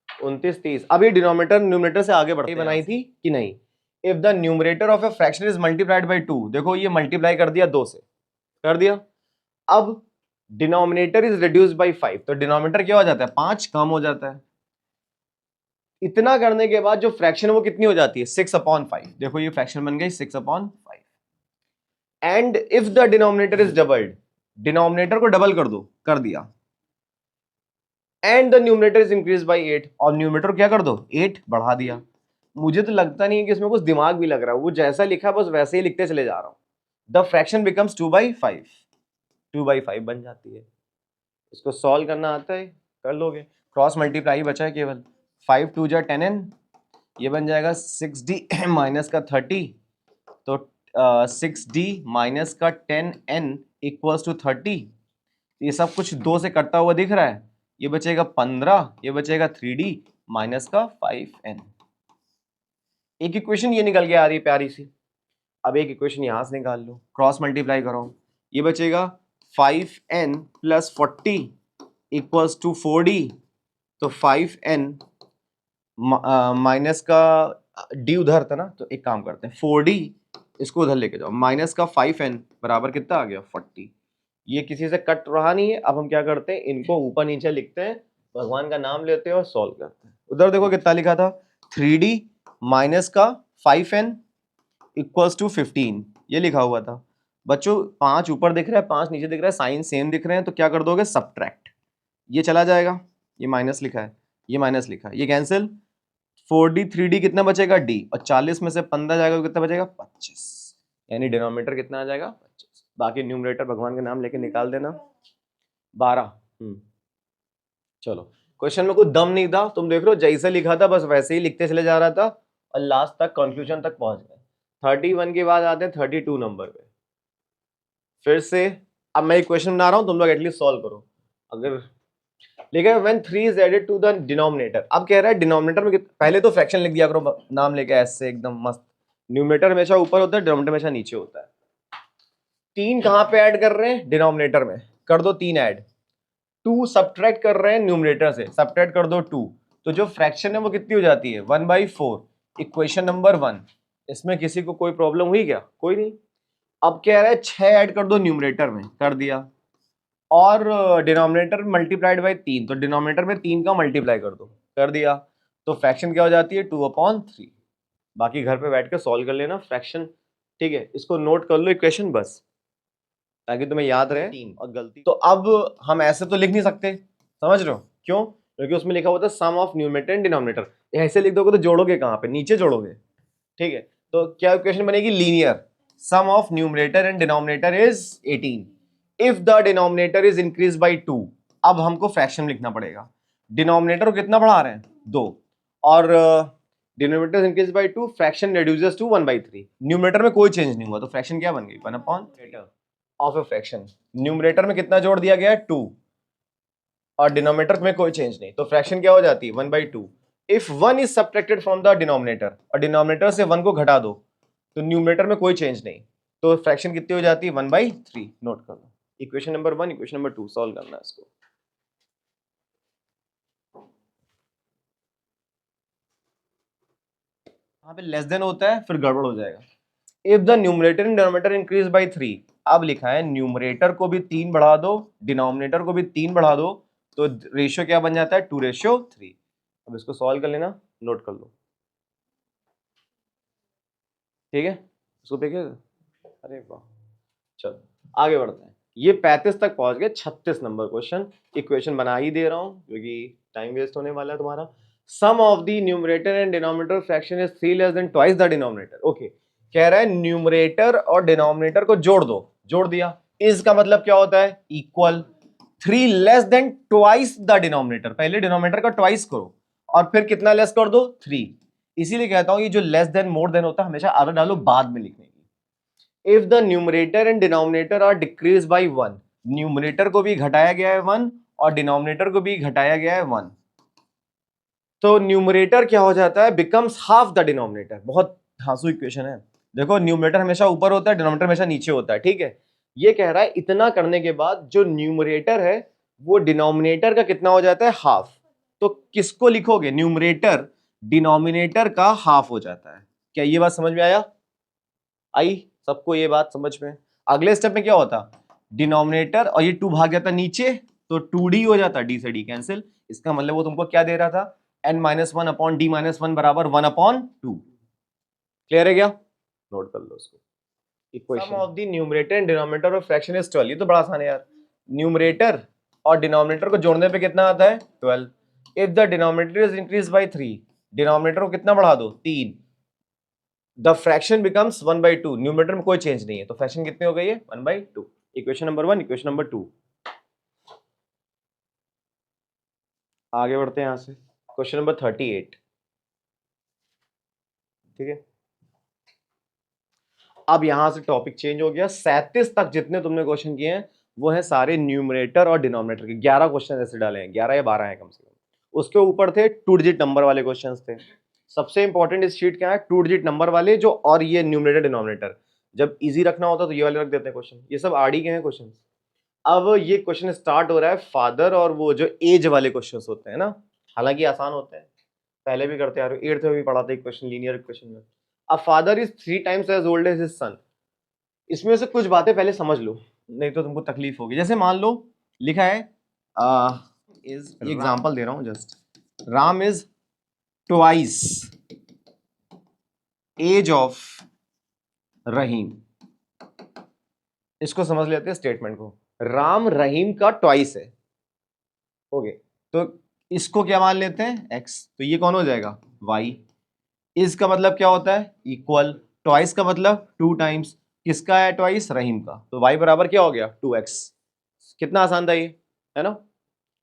29 30। अब ये डिनोमिनेटर न्यूमरेटर से आगे बढ़ते हैं, बनाई थी कि नहीं, if the numerator of a fraction is multiplied by 2, देखो ये मल्टीप्लाई कर दिया 2 से, कर दिया। अब डिनोमिनेटर इज रिड्यूस्ड बाय 5, तो डिनोमिनेटर क्या हो जाता है, 5 कम हो जाता है। इतना करने के बाद जो फ्रैक्शन है वो कितनी हो जाती है, 6/5। देखो ये फ्रैक्शन बन गई 6/5। And if the denominator is doubled, denominator को डबल कर दो, कर दिया। And the numerator is increase by 8, और न्यूमरेटर क्या कर दो, 8 बढ़ा दिया। मुझे तो लगता नहीं है कि इसमें कुछ दिमाग भी लग रहा है, वो जैसा लिखा बस वैसे ही लिखते चले जा रहा हूं। द फ्रैक्शन बिकम्स 2/5, 2/5 बन जाती है। इसको सॉल्व करना आता है, कर लोगे। क्रॉस मल्टीप्लाई बचा है केवल, 5 2 जा 10n, ये बन जाएगा 6d माइनस का 30, तो 6d माइनस का 10n इक्वल्स टू 30। ये सब कुछ 2 से कटता हुआ दिख रहा है, ये बचेगा 15, ये बचेगा 3d माइनस का 5n। एक इक्वेशन ये निकल के आ रही है प्यारी सी। अब एक इक्वेशन यहां से निकाल लो, क्रॉस मल्टीप्लाई करो, ये बचेगा 5n plus 40 equals to 4d, तो 5n माइनस का d उधर था ना, तो एक काम करते हैं 4d इसको उधर लेके जाओ, माइनस का 5n बराबर कितना आ गया, 40। ये किसी से कट रहा नहीं है। अब हम क्या करते हैं, इनको ऊपर नीचे लिखते हैं, भगवान का नाम लेते हैं और सॉल्व करते हैं। उधर देखो कितना लिखा था, 3d माइनस का 5n इक्वल्स टू 15, ये लिखा हुआ था। बच्चों 5 ऊपर दिख रहा है, 5 नीचे दिख रहा है, साइन सेम दिख रहे हैं, तो क्या कर दोगे, सब्ट्रैक्ट, ये चला जाएगा, ये माइनस लिखा है, ये माइनस लिखा है, ये कैंसिल, 4d 3d कितना बचेगा, d, और 40 में से 15 जाएगा तो कितना बचेगा, 25, यानी डिनोमिनेटर कितना आ जाएगा, 25। बाकी न्यूमरेटर भगवान का नाम लेके निकाल देना, 12। चलो, क्वेश्चन में कुछ दम नहीं था, तुम देख रहे हो जैसे लिखा था बस वैसे ही लिखते चले जा रहा था, और लास्ट तक कंक्लूजन तक पहुंच गए। 31 के बाद आते हैं 32 नंबर पे। फिर से अब मैं एक क्वेश्चन बना रहा हूं, तुम लोग एटलीस्ट सॉल्व करो। अगर लेकिन when 3 is added to the denominator, अब कह रहा है डिनोमिनेटर में पहले तो फ्रैक्शन लिख दिया करो नाम लेके ऐसे एकदम मस्त। न्यूमरेटर हमेशा ऊपर होता है, डिनोमिनेटर हमेशा नीचे होता है। 3 कहां पे ऐड कर रहे हैं, डिनोमिनेटर में, कर दो 3 ऐड। 2 सब्ट्रैक्ट कर रहे हैं न्यूमरेटर से, सब्ट्रैक्ट कर दो 2, तो जो फ्रैक्शन है वो कितनी हो जाती है, 1/4। Equation number 1। इसमें किसी को कोई प्रॉब्लम हुई क्या, कोई नहीं। अब कह रहा है 6 ऐड कर दो न्यूमरेटर में, कर दिया, और डिनोमिनेटर मल्टीप्लाइड बाई 3, तो डिनोमिनेटर में 3 का मल्टीप्लाई कर दो, कर दिया, तो फ्रैक्शन क्या हो जाती है, 2/3। बाकी घर पे बैठ के सॉल्व कर लेना फ्रैक्शन, ठीक है। इसको नोट कर लो इक्वेशन बस, ताकि तुम्हें याद रहे। 3 और गलती तो अब हम ऐसे तो लिख नहीं सकते, समझ रहे हो क्यों, क्योंकि उसमें लिखा हुआ था सम ऑफ न्यूमरेटर एंड डिनोमिनेटर। ऐसे लिख दोगे तो जोड़ोगे कहाँ पे, नीचे जोड़ोगे, ठीक है। तो क्या इक्वेशन बनेगी, linear, sum of numerator and denominator is 18 if the denominator is increase by 2। अब हमको फ्रैक्शन लिखना पड़ेगा, डिनोमिनेटर को कितना बढ़ा रहे हैं, 2, और denominator increase by 2, fraction reduces to 1/3। Numerator में कोई चेंज नहीं हुआ, तो फ्रैक्शन क्या बन गई, 1/8 ऑफ ए फ्रैक्शन। न्यूमरेटर में कितना जोड़ दिया गया, 2, और डिनोमिनेटर में कोई चेंज नहीं, तो फ्रैक्शन क्या हो जाती है, 1/2। If 1 is subtracted from the denominator, और डिनोमिनेटर से 1 को घटा दो, तो न्यूमरेटर में कोई चेंज नहीं, तो फ्रैक्शन कितनी हो जाती है, 1/3। नोट कर लो, equation number 1, equation number 2 solve करना है इसको। यहाँ पे लेस देन होता है फिर गड़बड़ हो जाएगा। If the numerator and denominator increase by 3, अब लिखा है न्यूमरेटर को भी 3 बढ़ा दो, डिनोमिनेटर को भी 3 बढ़ा दो, तो रेशियो क्या बन जाता है 2:3। अब इसको सॉल्व कर लेना, नोट कर लो, ठीक है, इसको पे अरे वाह, चलो आगे बढ़ते हैं। ये 35 तक पहुंच गए, 36 नंबर क्वेश्चन, इक्वेशन बना ही दे रहा हूं क्योंकि टाइम वेस्ट होने वाला है तुम्हारा। Sum of the numerator and denominator fraction is 3 less than twice the denominator. Okay, कह रहा है न्यूमरेटर और डिनोमिनेटर को जोड़ दो, जोड़ दिया, इसका मतलब क्या होता है equal, 3 less than twice the denominator, पहले डिनोमिनेटर का ट्वाइस करो और फिर कितना लेस कर दो 3। इसीलिए कहता हूं ये जो लेस देन मोर देन होता है हमेशा आधा डालो बाद में लिखने की। If the numerator and denominator are decrease by 1, numerator को भी घटाया गया है 1 और डिनोमिनेटर को भी घटाया गया है 1, तो न्यूमरेटर क्या हो जाता है बिकम्स हाफ द डिनोमिनेटर। बहुत धांसू इक्वेशन है, देखो न्यूमरेटर हमेशा ऊपर होता है, डिनोमिनेटर हमेशा नीचे होता है, ठीक है। ये कह रहा है इतना करने के बाद जो न्यूमरेटर है वो डिनोमिनेटर का कितना हो जाता है हाफ, तो किसको लिखोगे, न्यूमरेटर डिनोमिनेटर का हाफ हो जाता है। क्या ये बात समझ में आया, आई सबको ये बात समझ में? अगले स्टेप में क्या होता, डिनोमिनेटर और ये 2 भाग जाता नीचे तो 2d हो जाता, d से d कैंसिल, इसका मतलब वो तुमको क्या दे रहा था n-1 अपॉन d-1 बराबर 1/2। क्लियर है क्या, नोट कर लो उसको। Equation some of the numerator and denominator of fraction is 12, ये तो बड़ा आसान है यार, न्यूमरेटर और डिनोमिनेटर को जोड़ने पे कितना आता है 12। If the denominator is increase by 3, denominator को कितना बढ़ा दो 3, द फ्रैक्शन बिकम्स 1/2, न्यूमरेटर में कोई चेंज नहीं है तो फ्रैक्शन कितनी हो गई है 1/2। Equation number 1, equation number 2। आगे बढ़ते हैं यहां से, क्वेश्चन नंबर 38, ठीक है। अब यहां से टॉपिक चेंज हो गया, 37 तक जितने तुमने क्वेश्चन किए हैं वो है सारे न्यूमरेटर और डिनोमिनेटर के, 11 क्वेश्चन ऐसे डाले हैं, 11 या 12 है कम से कम। उसके ऊपर थे 2 डिजिट नंबर वाले क्वेश्चंस थे। सबसे इंपॉर्टेंट इस शीट क्या है, 2 डिजिट नंबर वाले जो, और ये न्यूमरेटर डिनोमिनेटर। जब इजी रखना होता तो ये वाले रख देते हैं क्वेश्चन, ये सब आरडी के हैं क्वेश्चन। अब ये क्वेश्चन स्टार्ट हो रहा है फादर और वो जो एज वाले क्वेश्चन होते हैं ना, हालांकि आसान होते हैं, पहले भी करते आ रहे हो, 8th में भी पढ़ा था क्वेश्चन लीनियर इक्वेशन में। A father is 3 times as old as his son, इसमें से कुछ बातें पहले समझ लो नहीं तो तुमको तकलीफ होगी। जैसे मान लो लिखा है इज, एग्जांपल दे रहा हूं just, Ram is twice age of Rahim, इसको समझ लेते हैं स्टेटमेंट को, राम रहीम का ट्वाइस है, ओके, तो इसको क्या मान लेते हैं x, तो ये कौन हो जाएगा y, इसका मतलब क्या होता है इक्वल, ट्वाइस का मतलब 2 times, किसका है ट्वाइस रहीम का, तो y बराबर क्या हो गया 2x। कितना आसान था ये, है ना,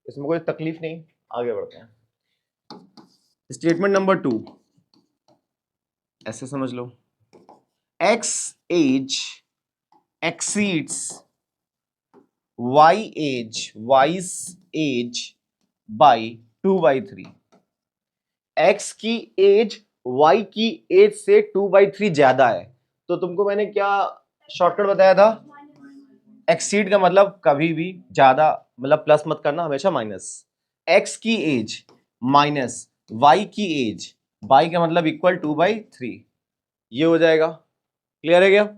इसमें कोई तकलीफ नहीं। आगे बढ़ते हैं, स्टेटमेंट नंबर 2 ऐसे समझ लो, x age exceeds y age, y's age by 2/3, x की एज y की एज से 2/3 ज्यादा है, तो तुमको मैंने क्या शॉर्टकट बताया था, एक्सीड का मतलब कभी भी ज्यादा, मतलब प्लस मत करना, हमेशा माइनस, x की एज माइनस y की एज, y का मतलब इक्वल 2/3, ये हो जाएगा। क्लियर है क्या,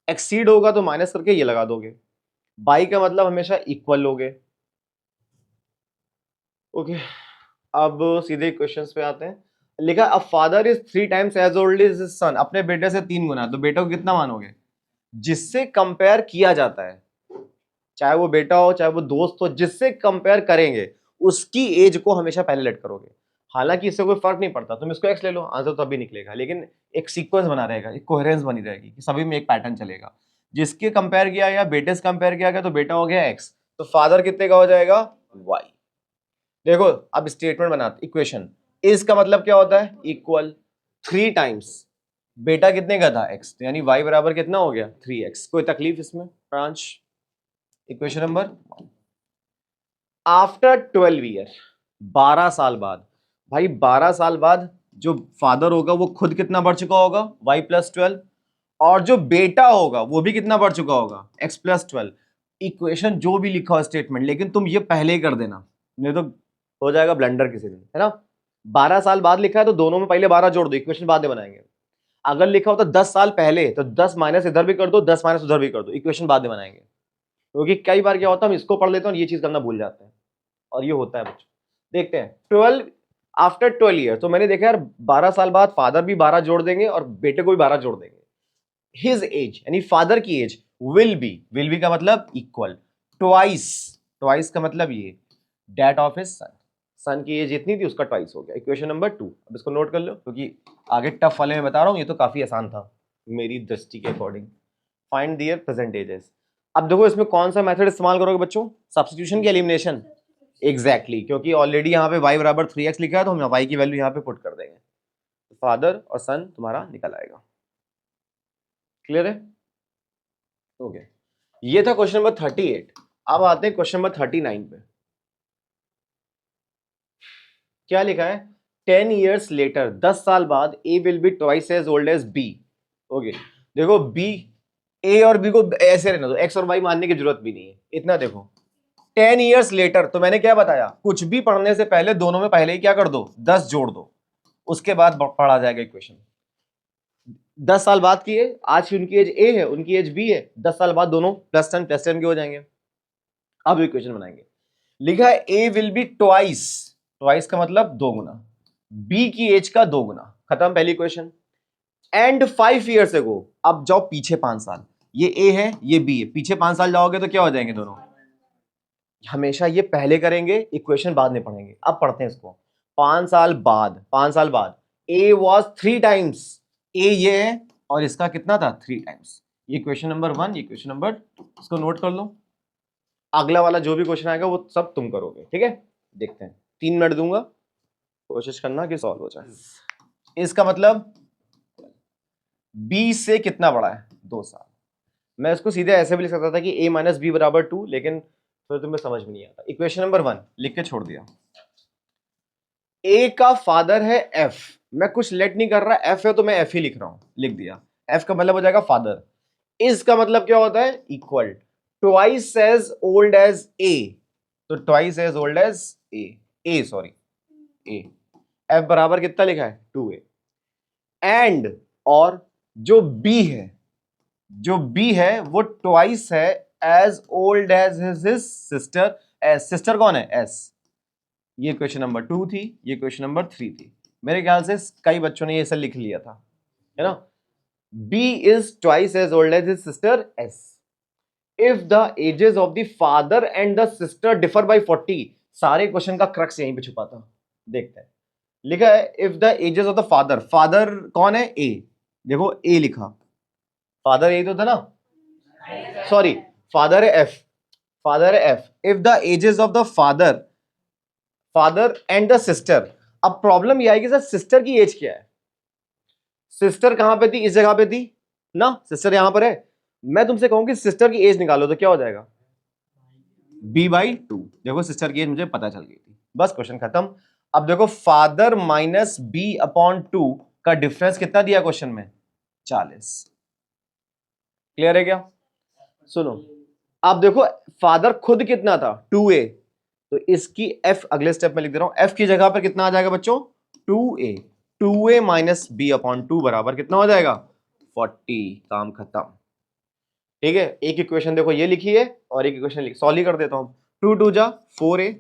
एक्सीड होगा तो माइनस करके ये लगा दोगे, बाई का मतलब हमेशा इक्वल लोगे, ओके। अब सीधे क्वेश्चंस पे आते हैं, लिखा a father is 3 times as old is his son, अपने बेटे से 3 गुना, तो बेटा को कितना मानोगे, जिससे कंपेयर किया जाता है, चाहे वो बेटा हो चाहे वो दोस्त हो, जिससे कंपेयर करेंगे उसकी एज को हमेशा पहले लेट करोगे। हालांकि इससे कोई फर्क नहीं पड़ता, तुम इसको एक्स ले लो, आंसर तब भी निकलेगा, लेकिन एक सीक्वेंस बना रहेगा, एक कोहेरेंस बनी रहेगी कि सभी में एक पैटर्न चलेगा। जिसके कंपेयर किया या बेटे से कंपेयर किया गया तो बेटा हो गया एक्स, तो फादर कितने का हो जाएगा वाई। देखो अब स्टेटमेंट बनाते, इक्वेशन इज का मतलब क्या होता है इक्वल, 3 times बेटा कितने का था एक्स, तो यानी वाई बराबर कितना हो गया 3x। कोई तकलीफ इसमें branch, equation number 1। After 12 year, 12 साल बाद, भाई 12 साल बाद जो फादर होगा वो खुद कितना बढ़ चुका होगा y+12, और जो बेटा होगा वो भी कितना बढ़ चुका होगा x+12। इक्वेशन जो भी लिखा हो स्टेटमेंट, लेकिन तुम ये पहले ही कर देना, नहीं तो हो जाएगा ब्लंडर किसी दिन, है ना। 12 साल बाद लिखा है तो दोनों में पहले 12 जोड़ दो, इक्वेशन बाद में बनाएंगे। अगर लिखा होता 10 साल पहले तो 10 माइनस इधर भी कर दो, 10 माइनस उधर भी कर दो, इक्वेशन बाद में बनाएंगे। क्योंकि कई बार क्या होता है हम इसको पढ़ लेते हैं और ये चीज करना भूल जाते हैं, और ये होता है बच्चों। देखते हैं 12 आफ्टर 12 ईयर, तो मैंने देखा यार 12 साल बाद फादर भी 12 जोड़ देंगे और बेटे को भी 12 जोड़ देंगे। हिज एज यानी फादर की एज विल बी का मतलब इक्वल ट्वाइस का मतलब ये डेट ऑफ हिज सन की एज इतनी थी, उसका ट्वाइस हो गया। Equation number 2। अब इसको नोट कर लो क्योंकि आगे टफ वाले में बता रहा हूं, ये तो काफी आसान था मेरी दृष्टि के according. Find there present ages. अब देखो इसमें कौन सा मेथड इस्तेमाल करोगे बच्चों, सब्स्टिट्यूशन की एलिमिनेशन। एग्जैक्टली, क्योंकि ऑलरेडी यहाँ पे y बराबर 3x लिखा है तो हम y की वैल्यू यहाँ पे पुट कर देंगे, फादर और सन तुम्हारा निकल आएगा। क्लियर है? ओके, ये था क्वेश्चन नंबर 38। अब आते हैं क्वेश्चन नंबर 39 पे। क्या लिखा है? 10 years later, 10 साल बाद A will be twice as old as B। Okay, देखो B, A और B को ऐसे रहने दो, X और Y मानने की जरूरत भी नहीं है, इतना देखो 10 years later, तो मैंने क्या बताया, कुछ भी पढ़ने से पहले दोनों में पहले ही क्या कर दो, 10 जोड़ दो, उसके बाद पढ़ा जाएगा इक्वेशन। 10 साल बाद की है, आज की उनकी एज A है, उनकी एज B है, 10 साल बाद दोनों +10 +10 के हो जाएंगे। अब इक्वेशन बनाएंगे। लिखा है A विल बी ट्वाइस का मतलब दो गुना, B की एज का दो गुना, खत्म पहली इक्वेशन। एंड 5 years ago, अब जाओ पीछे 5 साल, ये A है ये B है, पीछे 5 साल जाओगे तो क्या हो जाएंगे दोनों, हमेशा ये पहले करेंगे, इक्वेशन बाद में पढ़ेंगे। अब पढ़ते हैं इसको। 5 साल बाद A was 3 times, A ये है और इसका कितना था 3 times। ये क्वेश्चन नंबर 1, ये क्वेश्चन नंबर 2, इसको नोट कर लो। अगला वाला जो भी क्वेश्चन आएगा वो सब तुम करोगे, ठीक है? देखते हैं, 3 मिनट दूंगा, कोशिश करना कि सॉल्व हो जाए। इसका मतलब B से कितना बड़ा है, 2 साल। मैं इसको सीधे ऐसे भी लिख सकता था कि A माइनस बी बराबर 2, लेकिन फिर तुम्हें समझ में नहीं आता। इक्वेशन नंबर 1 लिख के छोड़ दिया। A का फादर है F, मैं कुछ लेट नहीं कर रहा, F है तो मैं F ही लिख रहा हूं, लिख दिया। F का मतलब हो जाएगा फादर। इसका मतलब क्या होता है, equal twice as old as A, तो twice as old as A sorry A। F बराबर कितना लिखा है 2A। एंड और जो B है वो ट्वाइस है as old as his sister. Sister कौन है, S। ये क्वेश्चन नंबर 2 थी, ये क्वेश्चन नंबर 3 थी। मेरे ख्याल से कई बच्चों ने ये सब लिख लिया था, है ना। B is twice as old as his sister S. If the ages of the father and the sister differ by 40, सारे क्वेश्चन का क्रक्स यहीं पे छुपा था। देखते हैं, लिखा है if the ages of the father कौन है, A। देखो A लिखा, फादर A तो था ना, सॉरी फादर है F। If the ages of the father and the sister. अब प्रॉब्लम यह आएगी सर, सिस्टर की एज क्या है, सिस्टर कहां पे थी, इस जगह पे थी ना, सिस्टर यहां पर है। मैं तुमसे कहूं कि सिस्टर की एज निकालो तो क्या हो जाएगा, B/2। देखो सिस्टर की एज मुझे पता चल गई थी, बस क्वेश्चन खत्म। अब देखो फादर माइनस B/2 का डिफरेंस कितना दिया क्वेश्चन में, 40। क्लियर है क्या? सुनो, अब देखो फादर खुद कितना था 2A, तो इसकी F अगले स्टेप में लिख दे रहा हूं, F की जगह पर कितना आ जाएगा बच्चों 2A माइनस B/2 बराबर कितना हो जाएगा 40। काम खत्म, ठीक है। एक इक्वेशन देखो ये लिखी है और एक इक्वेशन सॉल्व ही कर देता हूं। 2 2 जा 4A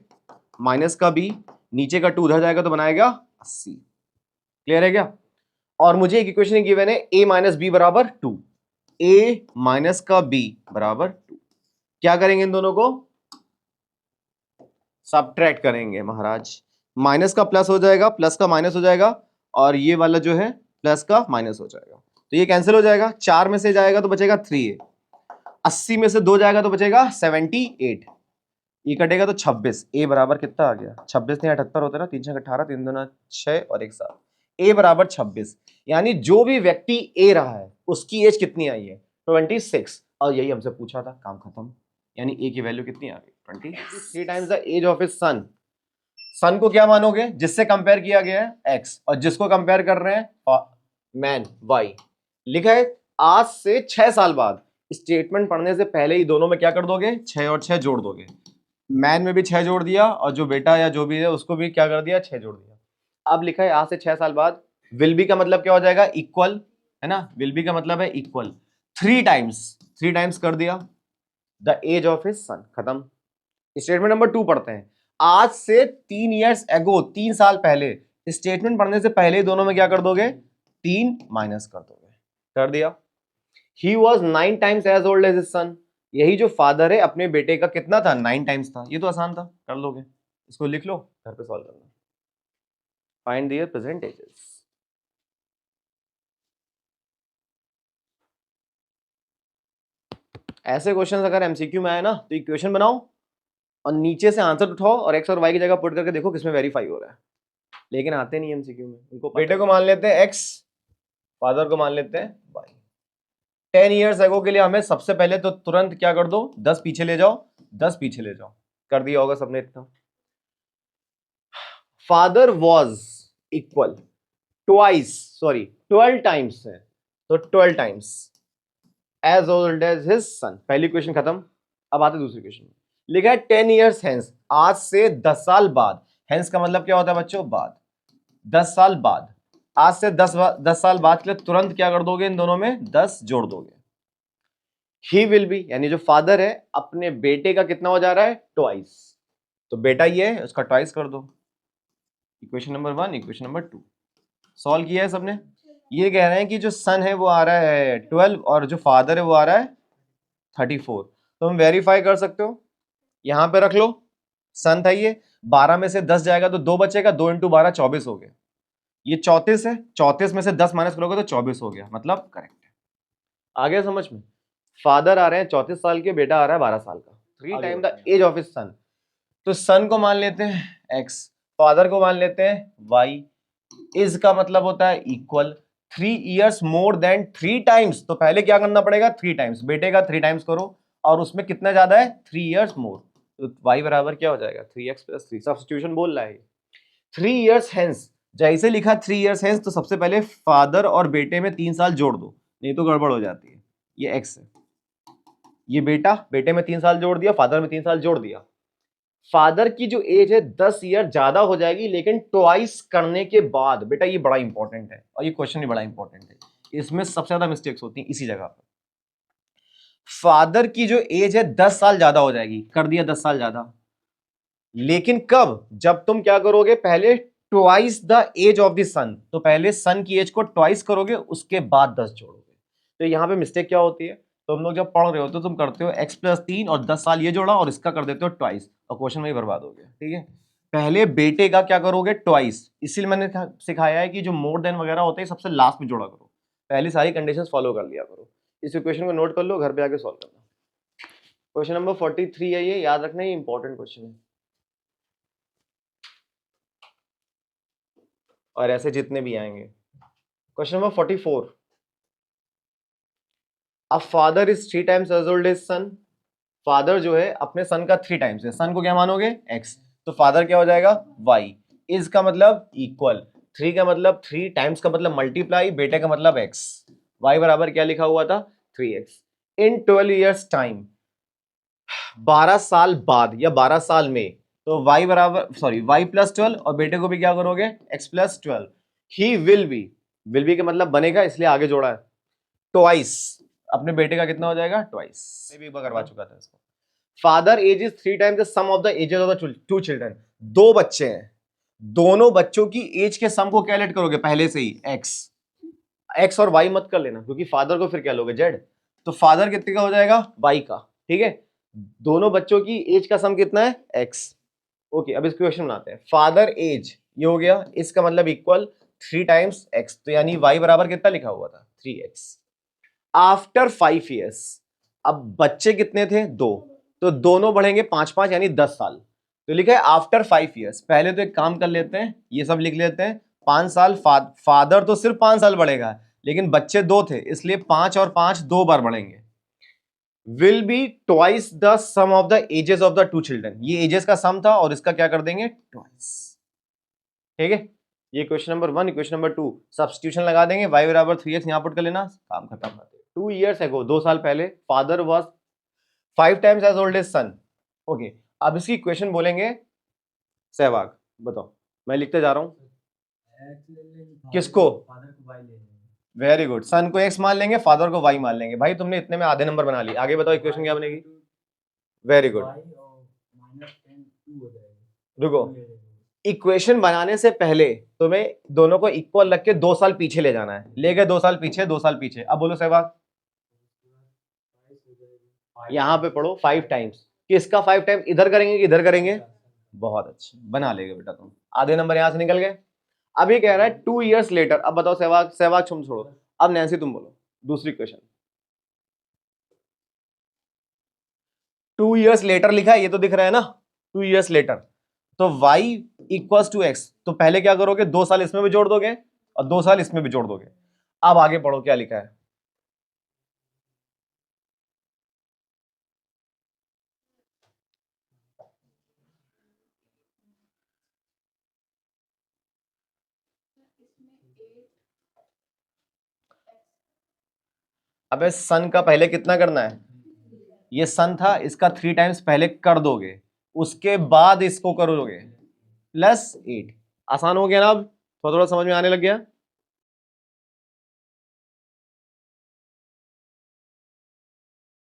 माइनस का B, नीचे का 2 उधर जाएगा तो बनाएगा 80। क्लियर है क्या? और मुझे एक इक्वेशन गिवन है A माइनस बी बराबर 2, A माइनस का B बराबर 2। क्या करेंगे, इन दोनों को सबट्रैक्ट करेंगे महाराज, माइनस का प्लस हो जाएगा, प्लस का माइनस हो जाएगा, और ये वाला जो है प्लस का माइनस हो जाएगा, तो ये कैंसिल हो जाएगा। 4 में से जाएगा तो बचेगा 3A, 80 में से 2 जाएगा तो बचेगा 78, ये कटेगा तो 26। A बराबर कितना आ गया, 26 नहीं 78 होता है ना, 3 6 18, 3 2 6 और 1 7, A बराबर 26। यानी जो भी व्यक्ति A रहा है उसकी एज कितनी आई है 26, और यही हमसे पूछा था, काम खत्म। यानी A की वैल्यू कितनी आ गई 23 times the age of his son. Son को क्या मानोगे, जिससे कंपेयर किया गया है X, और जिसको कंपेयर कर रहे हैं मैन Y। लिखा है आज से 6 साल बाद, स्टेटमेंट पढ़ने से पहले ही दोनों में क्या कर दोगे, 6 और 6 जोड़ दोगे। मैन में भी 6 जोड़ दिया और जो बेटा या जो भी है उसको भी क्या कर दिया 6 जोड़ दिया। अब लिखा है आज से 6 साल बाद, विल बी का मतलब क्या हो जाएगा, इक्वल है ना, विल बी का मतलब है इक्वल, 3 टाइम्स कर दिया the age of his son, खत्म। स्टेटमेंट नंबर 2 पढ़ते हैं। आज से 3 years ago, 3 साल पहले, स्टेटमेंट पढ़ने से पहले ही दोनों में क्या कर दोगे, 3 माइनस कर दोगे, कर दिया। He was 9 times as old as his son, यही जो फादर है अपने बेटे का कितना था, 9 times था, ये तो आसान था, कर लोगे, इसको लिख लो, घर पे सॉल्व करना। Find there present ages. ऐसे क्वेश्चन अगर एमसीक्यू में आए ना तो इक्वेशन बनाओ और नीचे से आंसर उठाओ और एक्स और वाई की जगह पुट करके देखो किसमें वेरीफाई हो रहा है, लेकिन आते नहीं एमसीक्यू में। उनको बेटे को मान लेते हैं एक्स, फादर को मान लेते हैं वाई। 10 years ago के लिए हमें सबसे पहले तो तुरंत क्या कर दो, 10 पीछे ले जाओ, 10 पीछे ले जाओ, कर दिया होगा सबने इतना। Father was equal twice, sorry 12 times है, तो 12 times as old as his son, पहली क्वेश्चन खत्म। अब आते दूसरी क्वेश्चन में, लिखा है 10 years हेंस, आज से 10 साल बाद, हेंस का मतलब क्या होता है बच्चों, बाद, 10 साल बाद, आज से 10 साल बाद के लिए तुरंत क्या कर दोगे, इन दोनों में 10 जोड़ दोगे। ही विल बी, यानी जो फादर है अपने बेटे का कितना हो जा रहा है, ट्वाइस, तो बेटा ये है उसका ट्वाइस कर दो। Equation number 1, equation number 2 solve किया है सबने। ये कह रहे हैं कि जो सन है वो आ रहा है 12 और जो फादर है वो आ रहा है 34, तो हम वेरीफाई कर सकते हो, यहां पे रख लो, सन था ये, 12 में से 10 जाएगा तो 2 बचेगा, 2 इंटू 12 24 हो गया, ये 34 है, 34 में से 10 माइनस करोगे तो 24 हो गया, मतलब करेक्ट है। आ गया समझ में, फादर आ रहे हैं 34 साल के, बेटा आ रहा है 12 साल का, 3 time the age of his son, तो सन को मान लेते हैं एक्स, फादर को मान लेते हैं वाई, इज का मतलब होता है equal, 3 years more than 3 times, तो पहले क्या करना पड़ेगा, 3 टाइम्स, बेटे का 3 टाइम्स करो और उसमें कितना ज्यादा है, 3 years मोर, तो y बराबर क्या हो जाएगा, 3x + 3, सब्स्टिट्यूशन बोल रहा है 3 years हेंस, जैसे लिखा 3 years हेंस तो सबसे पहले फादर और बेटे में 3 साल जोड़ दो, नहीं तो गड़बड़ हो जाती है। ये x है, ये बेटा, बेटे में 3 साल जोड़ दिया, फादर में 3 साल जोड़ दिया, फादर की जो एज है 10 ईयर ज्यादा हो जाएगी, लेकिन ट्वाइस करने के बाद, बेटा ये बड़ा इंपॉर्टेंट है और ये क्वेश्चन भी बड़ा इंपॉर्टेंट है, इसमें सबसे ज्यादा मिस्टेक्स होती हैं इसी जगह पर। फादर की जो एज है 10 साल ज्यादा हो जाएगी, कर दिया 10 साल ज्यादा, लेकिन कब, जब तुम क्या करोगे, पहले twice the age of the son, तो पहले सन की एज को ट्वाइस करोगे उसके बाद 10 जोड़ोगे, तो यहां पे मिस्टेक क्या होती है, तुम लोग जब पढ़ रहे हो तो तुम करते हो x + 3 और 10 साल ये जोड़ा और इसका कर देते हो ट्वाइस, और क्वेश्चन में ही बर्बाद हो गया, ठीक है। पहले बेटे का क्या करोगे, ट्वाइस, इसीलिए मैंने सिखाया है कि जो मोर देन वगैरह होता है सबसे लास्ट में जोड़ा करो, पहले सारी कंडीशंस फॉलो कर लिया करो। इस इक्वेशन को नोट कर लो, घर पे आके सॉल्व करना। क्वेश्चन नंबर 43 है, ये याद रखना, ये इंपॉर्टेंट क्वेश्चन है, और ऐसे जितने भी आएंगे। Question number 44, a father is 3 times as old as son, father जो है अपने सन का 3 टाइम्स है, सन को क्या मानोगे, x, तो फादर क्या हो जाएगा y, इज का मतलब इक्वल, 3 का मतलब 3 टाइम्स का मतलब मल्टीप्लाई, बेटे का मतलब x, y बराबर क्या लिखा हुआ था, 3x, इन 12 years टाइम, 12 साल बाद या 12 साल में, तो y बराबर, सॉरी y + 12 और बेटे को भी क्या करोगे, x + 12, ही विल बी का मतलब बनेगा, इसलिए आगे जोड़ा है, ट्वाइस, अपने बेटे का कितना हो जाएगा, ट्वाइस, मैं भी एक बार करवा चुका था इसको। Father age is 3 times the sum of the ages of the 2 children, 2 बच्चे हैं, दोनों बच्चों की एज के सम को कैलकुलेट करोगे पहले से ही, x और y मत कर लेना, क्योंकि फादर को फिर क्या लोगे, z, तो फादर कितने का हो जाएगा, y का, ठीक है, दोनों बच्चों की एज का सम कितना है, x, ओके। अब इस क्वेश्चन बनाते हैं, फादर एज ये हो गया, इसका मतलब इक्वल 3 टाइम्स x, तो यानी y बराबर कितना लिखा हुआ था, 3x, आफ्टर 5 years, अब बच्चे कितने थे, 2, तो दोनों बढ़ेंगे 5-5 यानी 10 साल, तो लिखा है आफ्टर 5 years, पहले तो एक काम कर लेते हैं, ये सब लिख लेते हैं, 5 साल, फादर तो सिर्फ 5 साल बढ़ेगा, लेकिन बच्चे 2 थे, इसलिए 5 और 5 2 बार बढ़ेंगे, will be twice the sum of the ages of the 2 children, ये एजेस का सम था और इसका क्या कर देंगे, ट्वाइस, ठीक है। ये question number 1, equation number 2 substitution लगा देंगे, y बराबर 3x यहां पुट कर लेना, काम खत्म। 2 years ago, 2 साल पहले, father was 5 times as old as son, okay. अब इसकी इक्वेशन बोलेंगे, सहवाग बताओ, मैं लिखते जा रहा हूं, किसको, वेरी गुड, सन को x मान लेंगे, फादर को y मान लेंगे। भाई तुमने इतने में आधे नंबर बना लिए। आगे बताओ इक्वेशन क्या बनेगी। वेरी गुड, रुको, इक्वेशन बनाने से पहले तुम्हें दोनों को इक्वल रख के 2 साल पीछे ले जाना है। ले गए 2 साल पीछे, 2 साल पीछे। अब बोलो सहवाग, यहां पे पढ़ो 5 टाइम्स। किसका 5 टाइम्स, इधर करेंगे कि इधर करेंगे। बहुत अच्छे, बना लेंगे बेटा तुम। आधे नंबर यहां से निकल गए। अभी कह रहा है 2 years लेटर। अब बताओ सहवाग, सहवाग तुम छोड़ो, अब नैन्सी तुम बोलो दूसरी क्वेश्चन। 2 years लेटर लिखा है, ये तो दिख रहा है ना, 2 years लेटर। तो y इक्वल्स टू x, तो पहले क्या करोगे, 2 साल इसमें भी जोड़ दोगे और 2 साल इसमें भी जोड़ दोगे। अब आगे पढ़ो क्या लिखा है। अबे सन का पहले कितना करना है, ये सन था, इसका 3 टाइम्स पहले कर दोगे, उसके बाद इसको करोगे +8। आसान हो गया ना, अब थोड़ा थोड़ा समझ में आने लग गया।